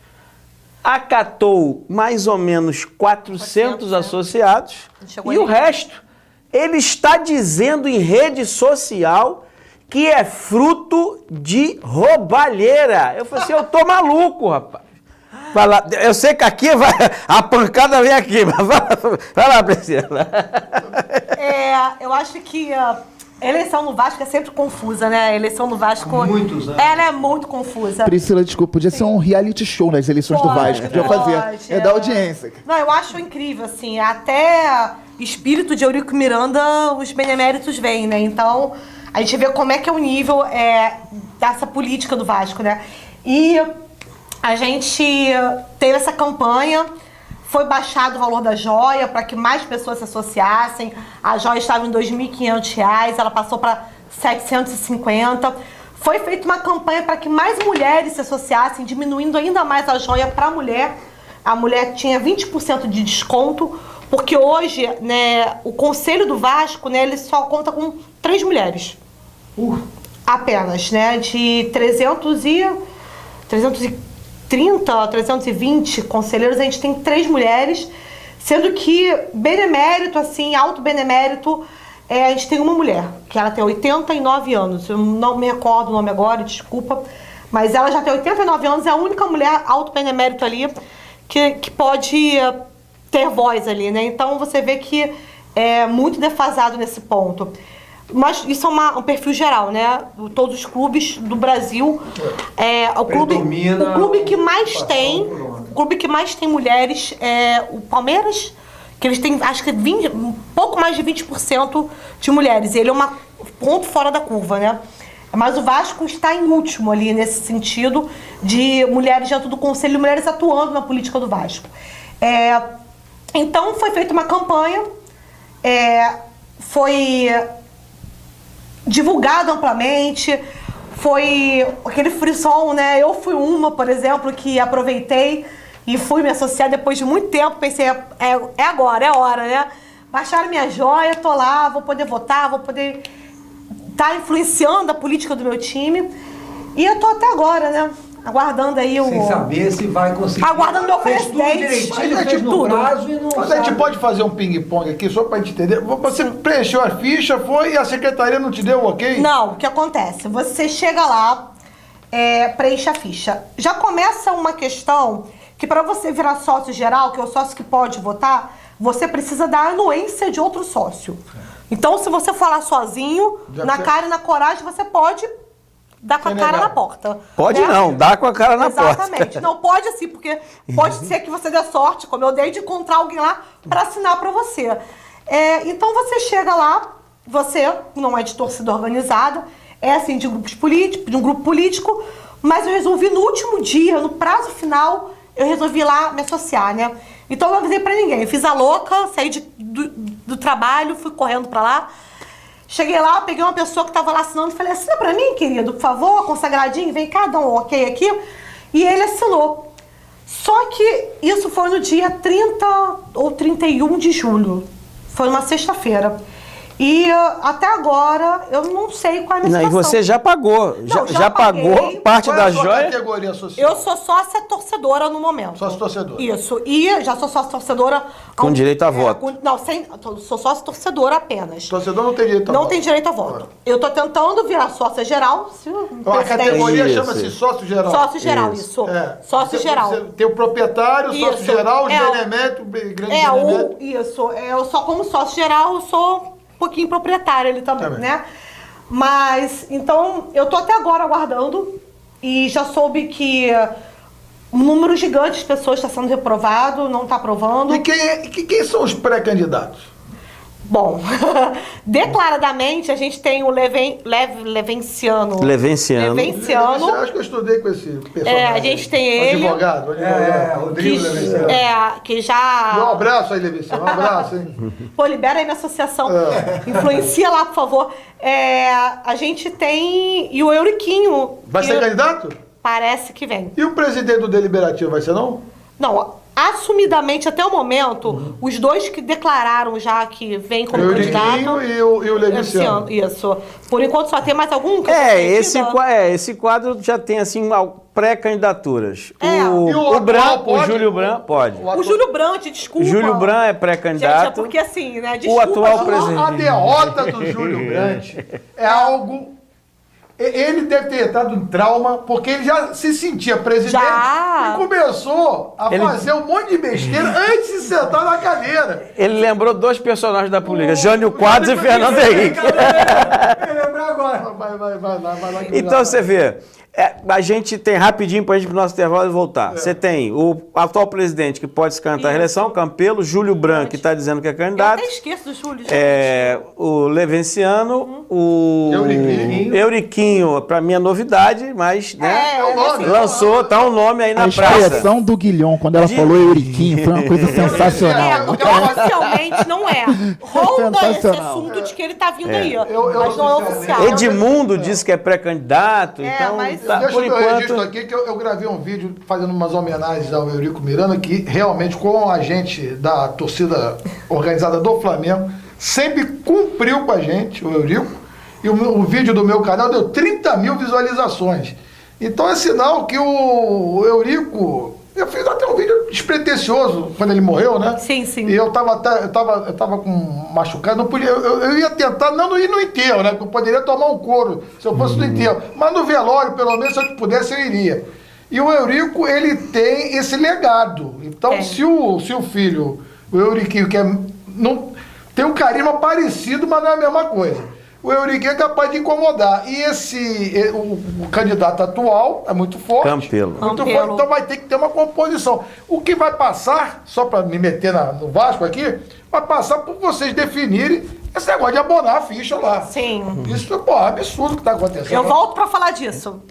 acatou mais ou menos 400 associados e o resto, ele está dizendo em rede social que é fruto de roubalheira. Eu falei assim, eu tô maluco, rapaz. Eu sei que aqui a pancada vem aqui, mas vai lá, Priscila. Eu acho que a eleição no Vasco é sempre confusa, né? A eleição no Vasco... Muitos anos. Ela é muito confusa. Priscila, desculpa, podia ser um reality show nas eleições do Vasco. Podia fazer. Da audiência. Não, eu acho incrível, assim. Até espírito de Eurico Miranda, os beneméritos vêm, né? Então, a gente vê como é que é o nível dessa política do Vasco, né? E a gente teve essa campanha, foi baixado o valor da joia para que mais pessoas se associassem. A joia estava em R$ 2.500, ela passou para 750. Foi feita uma campanha para que mais mulheres se associassem, diminuindo ainda mais a joia para a mulher. A mulher tinha 20% de desconto, porque hoje, né, o Conselho do Vasco, né, ele só conta com 3 mulheres. Apenas, né? De 320 conselheiros, a gente tem 3 mulheres, sendo que benemérito, assim, alto benemérito, a gente tem uma mulher, que ela tem 89 anos, eu não me recordo o nome agora, desculpa, mas ela já tem 89 anos, é a única mulher alto benemérito ali que pode ter voz ali, né? Então você vê que é muito defasado nesse ponto. Mas isso é um perfil geral, né? Todos os clubes do Brasil. O clube que mais tem mulheres é o Palmeiras, que eles têm, acho que pouco mais de 20% de mulheres. Ele é um ponto fora da curva, né? Mas o Vasco está em último ali nesse sentido de mulheres dentro do conselho, mulheres atuando na política do Vasco. Então foi feita uma campanha, foi divulgado amplamente, foi aquele frisson, né? Eu fui uma, por exemplo, que aproveitei e fui me associar depois de muito tempo, pensei, é agora, é hora, né? Baixaram minha joia, tô lá, vou poder votar, vou poder estar influenciando a política do meu time. E eu tô até agora, né? Aguardando aí Sem saber se vai conseguir. Aguardando meu presidente. Fez no prazo e não Mas a gente pode fazer um ping-pong aqui, só pra gente entender. Você preencheu a ficha, foi, e a secretaria não te deu o ok? Não, o que acontece? Você chega lá, preenche a ficha. Já começa uma questão que para você virar sócio geral, que é o sócio que pode votar, você precisa da anuência de outro sócio. Então, se você for lá sozinho, cara e na coragem, você pode dar com a cara na porta. Pode, né? Não, dá com a cara na porta. Exatamente. Não pode assim, porque pode ser que você dê sorte, como eu dei, de encontrar alguém lá para assinar para você. Então você chega lá, você não é de torcida organizada, é assim, de grupos políticos, de um grupo político, mas eu resolvi no último dia, no prazo final, eu resolvi lá me associar, né? Então eu não avisei pra ninguém. Eu fiz a louca, saí do do trabalho, fui correndo pra lá. Cheguei lá, peguei uma pessoa que estava lá assinando e falei, assina pra mim, querido, por favor, consagradinho, vem cá, dá um ok aqui. E ele assinou. Só que isso foi no dia 30 ou 31 de julho. Foi uma sexta-feira. E até agora eu não sei qual é a minha Não, e situação. você já pagou. Não, já paguei. pagou parte Qual é da a sua joia? categoria social? Eu sou sócia torcedora no momento. Sócio torcedor. Isso. E já sou sócia torcedora... Com direito a voto. Não, sou sócia torcedora apenas. Torcedor não tem direito a Não voto. tem direito a voto. Eu tô tentando virar sócia geral. Se o Então, a categoria Isso. chama-se sócio geral. Sócio geral, isso. Sócio geral. Você tem o proprietário, sócio Isso. geral, os É, beneméritos, grande benemérito. Isso. Eu só como sócio geral, eu sou um pouquinho proprietária ali também, né? Mas, então, eu tô até agora aguardando e já soube que um número gigante de pessoas está sendo reprovado, não está aprovando. E quem são os pré-candidatos? Bom, declaradamente a gente tem o Levenciano. Acho que eu estudei com esse personagem. A gente tem ele. Advogado. Rodrigo Levenciano. Que já... Um abraço aí, Levenciano. Um abraço, hein? Pô, libera aí minha associação. Influencia lá, por favor. A gente tem... E o Euriquinho. Vai ser candidato? Parece que vem. E o presidente do Deliberativo vai ser, não? Não, assumidamente, até o momento, os dois que declararam já que vem como candidato... E o Levenciano. Isso. Por enquanto só tem mais algum? Esse quadro já tem, assim, pré-candidaturas. o Branco, atual o Júlio pode? Branco, pode. O Júlio Branco, desculpa. Júlio Branco é Gente, pré-candidato. é porque assim, né? O Desculpa. atual gente. presidente. A derrota do Júlio Brandt é algo... Ele deve ter entrado em trauma, porque ele já se sentia presidente Já. e começou a fazer um monte de besteira antes de sentar na cadeira. Ele lembrou dois personagens da política, Jânio Quadros e Fernando Henrique. Eu lembro agora. Vai lá. Então você vê, a gente tem rapidinho para a gente ir para o nosso intervalo e voltar. Você tem o atual presidente que pode se candidatar à reeleição, Campelo, Júlio Branco, que está dizendo que é Eu candidato. até esqueço do Júlio. O Levenciano, o Euriquinho, para mim é novidade, mas né, lançou, tá um nome aí na A praça. expressão do Guilhom, quando ela falou Euriquinho, foi uma coisa sensacional. Oficialmente não é. Ronda esse Sensacional. assunto de que ele tá vindo aí. Mas não é oficial. Edmundo disse que é pré-candidato, então mas- tá, Deixa por eu registro enquanto... aqui que eu gravei um vídeo fazendo umas homenagens ao Eurico Miranda, que realmente, como agente da torcida organizada do Flamengo, sempre cumpriu com a gente, o Eurico, e o vídeo do meu canal deu 30 mil visualizações. Então é sinal que o Eurico... Eu fiz até um vídeo despretensioso quando ele morreu, né? Sim, sim. E eu tava com machucado, não podia. Eu ia tentar não ir no enterro, né? Porque eu poderia tomar um couro se eu fosse no enterro. Mas no velório, pelo menos, se eu pudesse, eu iria. E o Eurico, ele tem esse legado. Então, se o filho, o Euriquinho, tem um carisma parecido, mas não é a mesma coisa. O Euriquinho é capaz de incomodar. E o candidato atual é muito forte. Campelo. Muito forte, então vai ter que ter uma composição. O que vai passar, só para me meter no Vasco aqui, vai passar por vocês definirem esse negócio de abonar a ficha lá. Sim. Isso é absurdo que está acontecendo. Eu volto pra falar disso.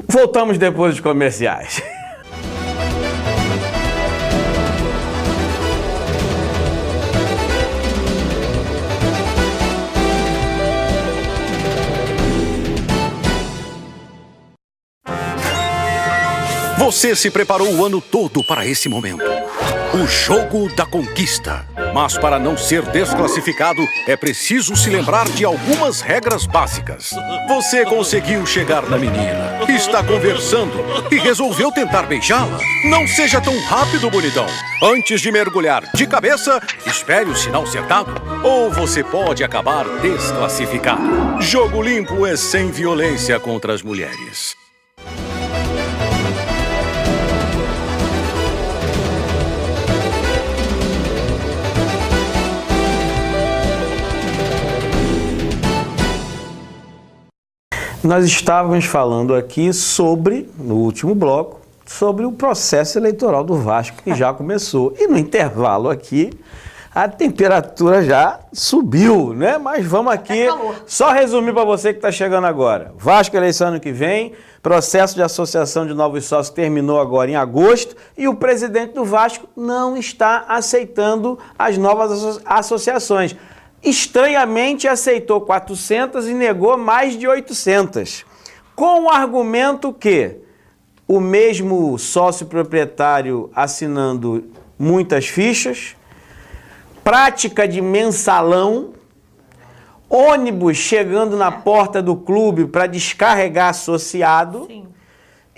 Voltamos depois dos comerciais. Você se preparou o ano todo para esse momento. O jogo da conquista. Mas para não ser desclassificado, é preciso se lembrar de algumas regras básicas. Você conseguiu chegar na menina, está conversando e resolveu tentar beijá-la. Não seja tão rápido, bonitão. Antes de mergulhar de cabeça, espere o sinal ser dado, ou você pode acabar desclassificado. Jogo limpo é sem violência contra as mulheres. Nós estávamos falando aqui no último bloco, sobre o processo eleitoral do Vasco, que já começou. E no intervalo aqui, a temperatura já subiu, né? Mas vamos aqui, só resumir para você que está chegando agora. Vasco, eleição ano que vem, processo de associação de novos sócios terminou agora em agosto e o presidente do Vasco não está aceitando as novas associações. Estranhamente aceitou 400 e negou mais de 800, com o argumento que o mesmo sócio proprietário assinando muitas fichas, prática de mensalão, ônibus chegando na porta do clube para descarregar associado, Sim.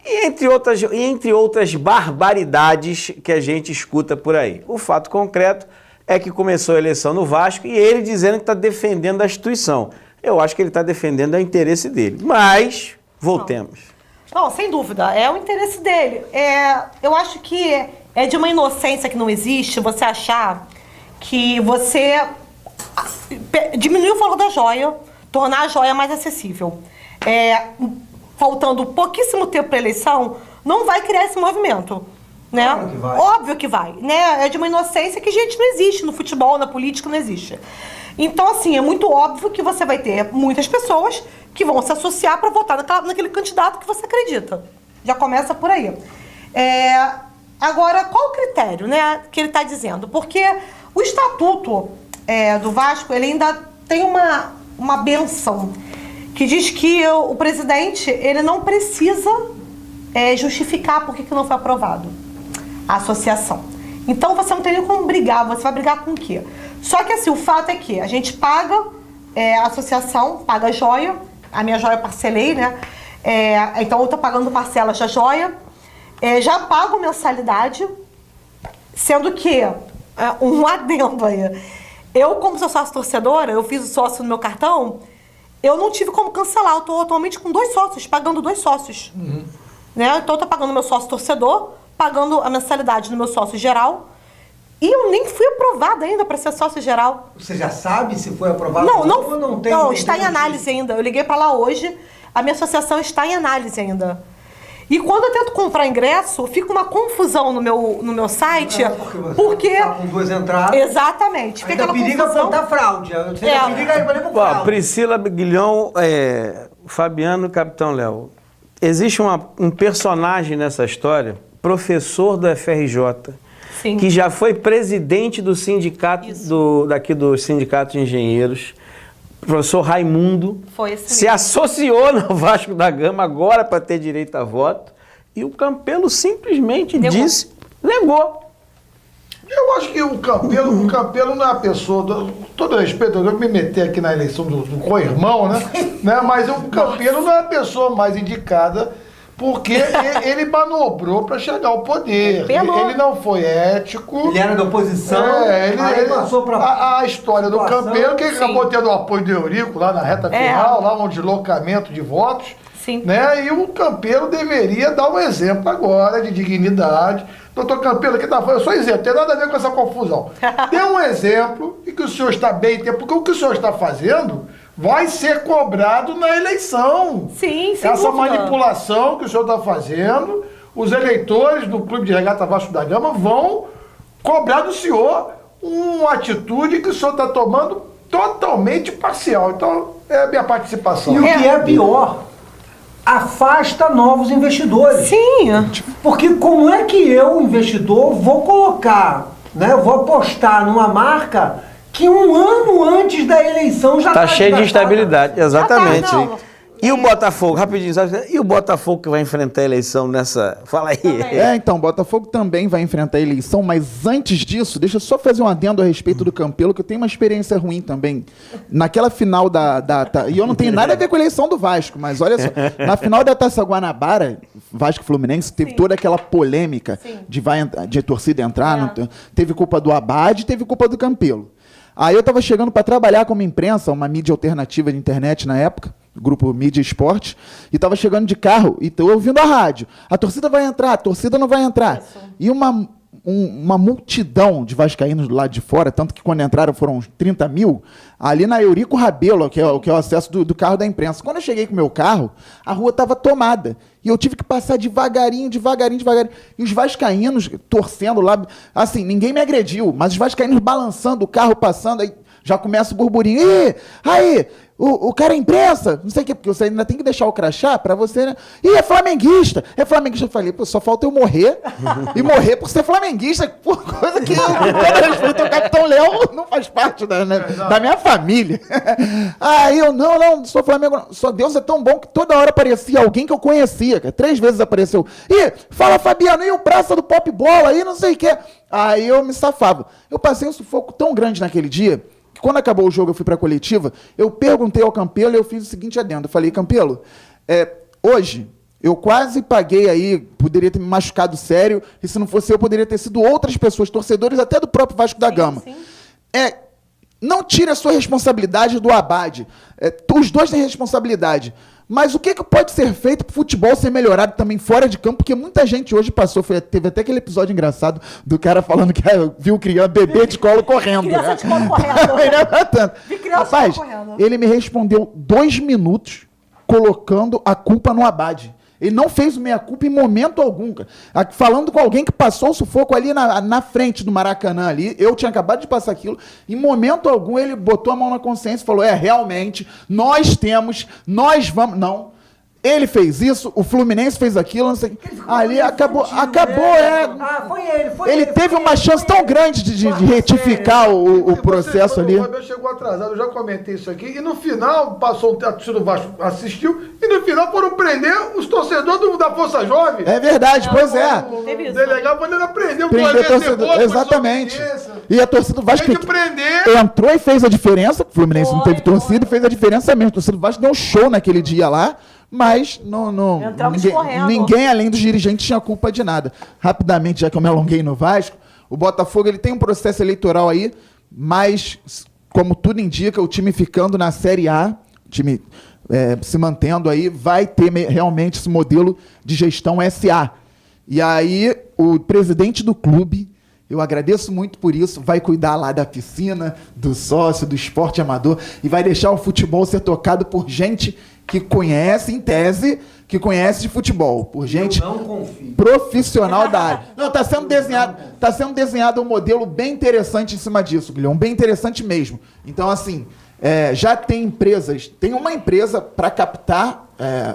e entre outras barbaridades que a gente escuta por aí. O fato concreto é que começou a eleição no Vasco e ele dizendo que está defendendo a instituição. Eu acho que ele está defendendo o interesse dele. Mas, voltemos. Não, sem dúvida, é o interesse dele. Eu acho que é de uma inocência que não existe você achar que você diminuir o valor da joia, tornar a joia mais acessível. Faltando pouquíssimo tempo para a eleição, não vai criar esse movimento. Né? Claro que vai. Óbvio que vai. Né? É de uma inocência que, gente, não existe. No futebol, na política, não existe. Então, assim, é muito óbvio que você vai ter muitas pessoas que vão se associar para votar naquele candidato que você acredita. Já começa por aí. Agora, qual o critério, né, que ele está dizendo? Porque o estatuto do Vasco, ele ainda tem uma benção que diz que o presidente ele não precisa justificar por que não foi aprovado a associação. Então, você não tem nem como brigar. Você vai brigar com o quê? Só que, assim, o fato é que a gente paga a associação, paga a joia. A minha joia eu parcelei, né? Então, eu estou pagando parcelas da joia. Já pago mensalidade, sendo que, um adendo aí, eu, como sou sócio torcedora, eu fiz o sócio no meu cartão, eu não tive como cancelar. Eu estou atualmente com 2 sócios, pagando 2 sócios. Uhum. Né? Então, eu estou pagando meu sócio torcedor, pagando a mensalidade no meu sócio geral, e eu nem fui aprovada ainda para ser sócio geral. Você já sabe se foi aprovado? Não, está em análise ainda. Eu liguei para lá hoje, a minha associação está em análise ainda. E quando eu tento comprar ingresso, fica uma confusão no meu site. Porque você tá com 2 entradas. Exatamente. Fica aquela periga confusão. apontar fraude. Você periga ir para fraude. Priscila Guilhom, Fabiano, Capitão Léo. Existe um personagem nessa história, professor do FRJ, Sim. que já foi presidente do sindicato, do Sindicato de Engenheiros, professor Raimundo, foi esse se mesmo. Associou no Vasco da Gama agora para ter direito a voto, e o Campelo simplesmente negou. Eu acho que o Campelo não é a pessoa, todo respeito, eu vou me meter aqui na eleição do co-irmão, né? Mas o Campelo não é a pessoa mais indicada, porque ele manobrou para chegar ao poder. Ele não foi ético. Ele era da oposição, aí passou para a história do Campelo, que acabou tendo o apoio do Eurico lá na reta final, lá um deslocamento de votos. Sim. Né? E o Campelo deveria dar um exemplo agora de dignidade. Doutor Campelo, aqui tá falando, só exemplo, não tem nada a ver com essa confusão. Dê um exemplo e que o senhor está bem, porque o que o senhor está fazendo vai ser cobrado na eleição. Sim, sem Essa dúvida. manipulação que o senhor está fazendo, os eleitores do Clube de Regata Vasco da Gama vão cobrar do senhor uma atitude que o senhor está tomando totalmente parcial. Então, é a minha participação. E o que é pior, afasta novos investidores. Sim. Porque como é que eu, investidor, vou colocar, né, vou apostar numa marca que um ano antes da eleição já Está cheio de instabilidade, exatamente. Já tá, não. E o Botafogo, rapidinho, sabe? E o Botafogo que vai enfrentar a eleição nessa... Fala aí. Então, o Botafogo também vai enfrentar a eleição, mas antes disso, deixa eu só fazer um adendo a respeito do Campelo, que eu tenho uma experiência ruim também. Naquela final e eu não tenho nada a ver com a eleição do Vasco, mas olha só, na final da Taça Guanabara, Vasco Fluminense, teve toda aquela polêmica de torcida entrar, teve culpa do Abade, teve culpa do Campelo. Aí eu tava chegando para trabalhar como imprensa, uma mídia alternativa de internet na época, grupo Mídia Esporte, e tava chegando de carro e tô ouvindo a rádio. A torcida vai entrar, a torcida não vai entrar. Isso. E uma multidão de vascaínos do lado de fora, tanto que quando entraram foram uns 30 mil, ali na Eurico Rabelo, que é o acesso do carro da imprensa. Quando eu cheguei com o meu carro, a rua estava tomada. E eu tive que passar devagarinho. E os vascaínos torcendo lá. Assim, ninguém me agrediu, mas os vascaínos balançando, o carro passando, aí já começa o burburinho. Ih, aí, o cara é imprensa, não sei o quê, porque você ainda tem que deixar o crachá pra você, né? Ih, é flamenguista. Eu falei, pô, só falta eu morrer. E morrer por ser flamenguista, por coisa que, com todo respeito, o Capitão Leão não faz parte da minha família. Aí eu, não sou Flamengo, não. Só Deus é tão bom que toda hora aparecia alguém que eu conhecia, cara. 3 vezes apareceu. Ih, fala Fabiano, e o praça do Pop Bola aí, não sei o quê. Aí eu me safava. Eu passei um sufoco tão grande naquele dia, quando acabou o jogo, eu fui para a coletiva, eu perguntei ao Campelo e eu fiz o seguinte adendo. Eu falei, Campelo, hoje eu quase paguei aí, poderia ter me machucado sério, e se não fosse eu, poderia ter sido outras pessoas, torcedores até do próprio Vasco da Gama. Sim. Não tire a sua responsabilidade do Abade. Os dois têm responsabilidade. Mas o que pode ser feito para o futebol ser melhorado também fora de campo? Porque muita gente hoje passou, teve até aquele episódio engraçado do cara falando que viu criança, bebê de colo correndo. Criança de colo correndo. Vi criança Rapaz, de colo correndo. ele me respondeu 2 minutos colocando a culpa no Abade. Ele não fez meia-culpa em momento algum, cara. Falando com alguém que passou o sufoco ali na frente do Maracanã ali, eu tinha acabado de passar aquilo, em momento algum ele botou a mão na consciência e falou, realmente, nós vamos... Não. Ele fez isso, o Fluminense fez aquilo, não sei. Ali acabou, foi ele. Ele teve uma chance tão grande de retificar o processo ali. O Fabiano chegou atrasado, eu já comentei isso aqui, e no final, passou a torcida do Vasco, assistiu, e no final foram prender os torcedores da Força Jovem. É verdade, pois é. O delegado mandando prender o torcedor, exatamente. E a torcida do Vasco entrou e fez a diferença, o Fluminense não teve torcida e fez a diferença mesmo. A torcida do Vasco deu um show naquele dia lá. Mas ninguém além dos dirigentes tinha culpa de nada. Rapidamente, já que eu me alonguei no Vasco, o Botafogo ele tem um processo eleitoral aí, mas, como tudo indica, o time ficando na Série A, o time se mantendo aí, vai ter realmente esse modelo de gestão SA. E aí, o presidente do clube, eu agradeço muito por isso, vai cuidar lá da piscina, do sócio, do esporte amador, e vai deixar o futebol ser tocado por gente que conhece, em tese, que conhece de futebol, por gente profissional da área. Não, está sendo desenhado um modelo bem interessante em cima disso, Guilherme, bem interessante mesmo. Então, assim, já tem empresas, tem uma empresa para captar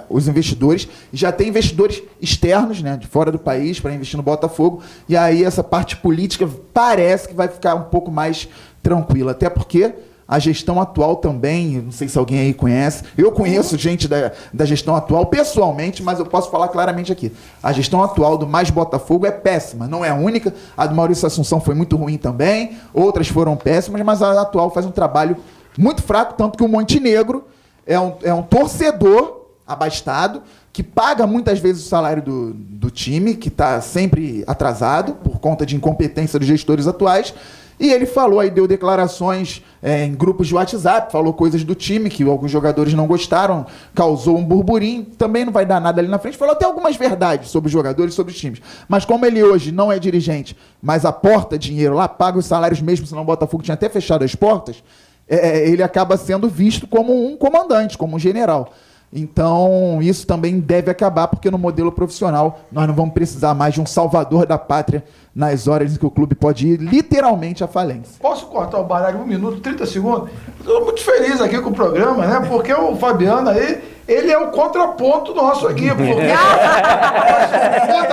os investidores, já tem investidores externos, né, de fora do país, para investir no Botafogo, e aí essa parte política parece que vai ficar um pouco mais tranquila, até porque a gestão atual também, não sei se alguém aí conhece, eu conheço gente da gestão atual pessoalmente, mas eu posso falar claramente aqui. A gestão atual do Mais Botafogo é péssima, não é a única, a do Maurício Assunção foi muito ruim também, outras foram péssimas, mas a atual faz um trabalho muito fraco, tanto que o Montenegro é um torcedor abastado, que paga muitas vezes o salário do time, que está sempre atrasado, por conta de incompetência dos gestores atuais. E ele falou aí, deu declarações em grupos de WhatsApp, falou coisas do time que alguns jogadores não gostaram, causou um burburinho, também não vai dar nada ali na frente, falou até algumas verdades sobre os jogadores, sobre os times. Mas como ele hoje não é dirigente, mas aporta dinheiro lá, paga os salários mesmo, senão o Botafogo tinha até fechado as portas, ele acaba sendo visto como um comandante, como um general. Então, isso também deve acabar, porque no modelo profissional nós não vamos precisar mais de um salvador da pátria nas horas em que o clube pode ir literalmente à falência. Posso cortar o baralho 1 minuto, 30 segundos? Estou muito feliz aqui com o programa, né? Porque o Fabiano aí, ele é o contraponto nosso aqui. Contra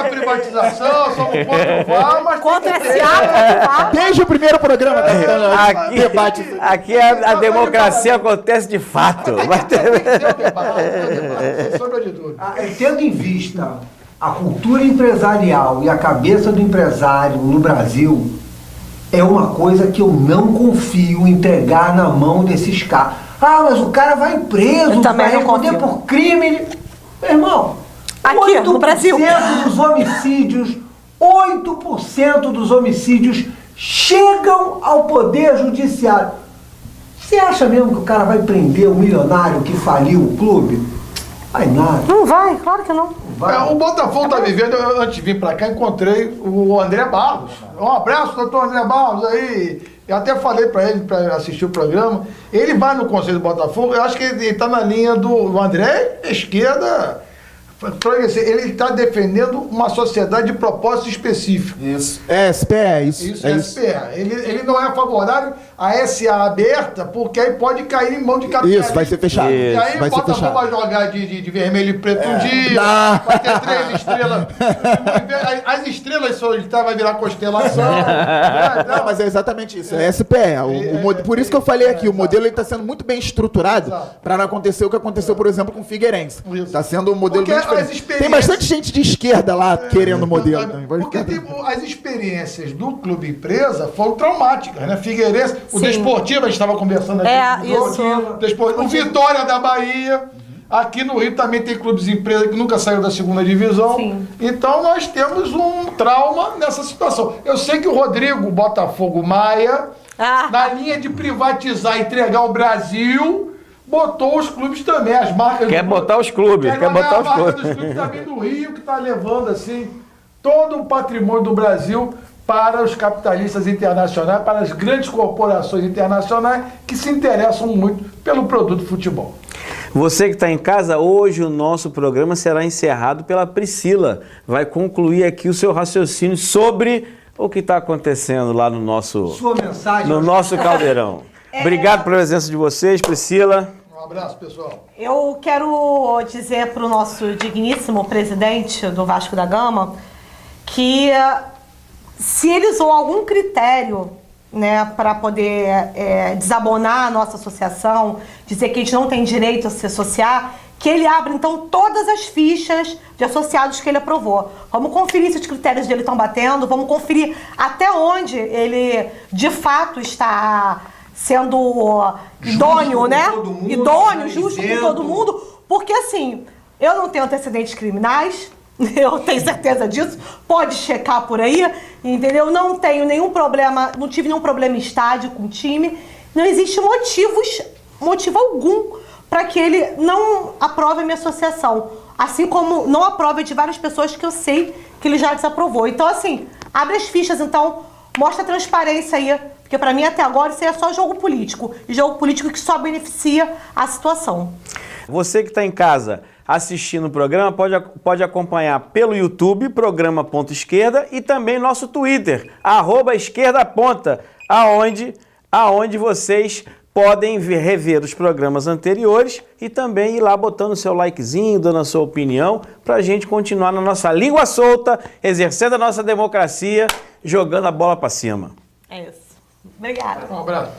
a privatização, somos contra o VAR, mas contra esse ato, desde o primeiro programa debate. Aqui a democracia acontece de fato. Tem o debate, sem sombra de dúvida. Tendo em vista a cultura empresarial e a cabeça do empresário no Brasil, é uma coisa que eu não confio entregar na mão desses caras. Mas o cara vai preso, vai responder por crime. Meu irmão, aqui no Brasil, 8% dos homicídios chegam ao Poder Judiciário. Você acha mesmo que o cara vai prender o milionário que faliu o clube? Vai nada. Não vai, claro que não. O Botafogo está vivendo, antes de vir para cá, encontrei o André Barros. Um abraço, doutor André Barros aí. Eu até falei para ele, para assistir o programa. Ele vai no Conselho do Botafogo, eu acho que ele está na linha do André, esquerda, ele está defendendo uma sociedade de propósito específico. Isso. É SPE, isso. Isso, é SPE. Ele não é favorável a SA aberta, porque aí pode cair em mão de capitalismo. Isso, vai ser fechado. E aí vai ser Botafogo fechado. vai jogar de vermelho e preto um dia, vai ter 3 estrelas. As estrelas solitárias vai virar constelação. Não, mas é exatamente isso, é SPE. Por isso que eu falei aqui, o modelo está sendo muito bem estruturado para não acontecer o que aconteceu, por exemplo, com o Figueirense. Está sendo um modelo bem diferente. Tem bastante gente de esquerda lá querendo o modelo. Porque as experiências do clube empresa foram traumáticas, né? Figueirense, o Desportivo, a gente estava conversando aqui. O Vitória da Bahia. Aqui no Rio também tem clubes empresa que nunca saiu da segunda divisão. Sim. Então nós temos um trauma nessa situação. Eu sei que o Rodrigo Botafogo Maia, na linha de privatizar e entregar o Brasil, botou os clubes também, as marcas. Quer botar os clubes, quer botar os clubes. Dos clubes também do Rio, que está levando assim todo o patrimônio do Brasil para os capitalistas internacionais, para as grandes corporações internacionais que se interessam muito pelo produto futebol. Você que está em casa, hoje o nosso programa será encerrado pela Priscila. Vai concluir aqui o seu raciocínio sobre o que está acontecendo lá no nosso, Sua mensagem. no nosso caldeirão. Obrigado pela presença de vocês, Priscila. Um abraço, pessoal. Eu quero dizer para o nosso digníssimo presidente do Vasco da Gama que se ele usou algum critério, né, para poder desabonar a nossa associação, dizer que a gente não tem direito a se associar, que ele abra então todas as fichas de associados que ele aprovou. Vamos conferir se os critérios dele estão batendo, vamos conferir até onde ele de fato está sendo idôneo, né? Idôneo, justo com todo mundo, porque assim, eu não tenho antecedentes criminais, eu tenho certeza disso, pode checar por aí, entendeu? Não tenho nenhum problema, não tive nenhum problema em estádio com o time, não existe motivo algum para que ele não aprove a minha associação, assim como não aprova de várias pessoas que eu sei que ele já desaprovou. Então assim, abre as fichas então, mostra a transparência aí, porque para mim até agora isso aí é só jogo político, e jogo político que só beneficia a situação. Você que está em casa assistindo o programa, pode acompanhar pelo YouTube, Programa Ponto Esquerda, e também nosso Twitter, @esquerdaponta, aonde vocês podem rever os programas anteriores e também ir lá botando o seu likezinho, dando a sua opinião, para a gente continuar na nossa língua solta, exercendo a nossa democracia, jogando a bola para cima. É isso. Obrigada. Um abraço.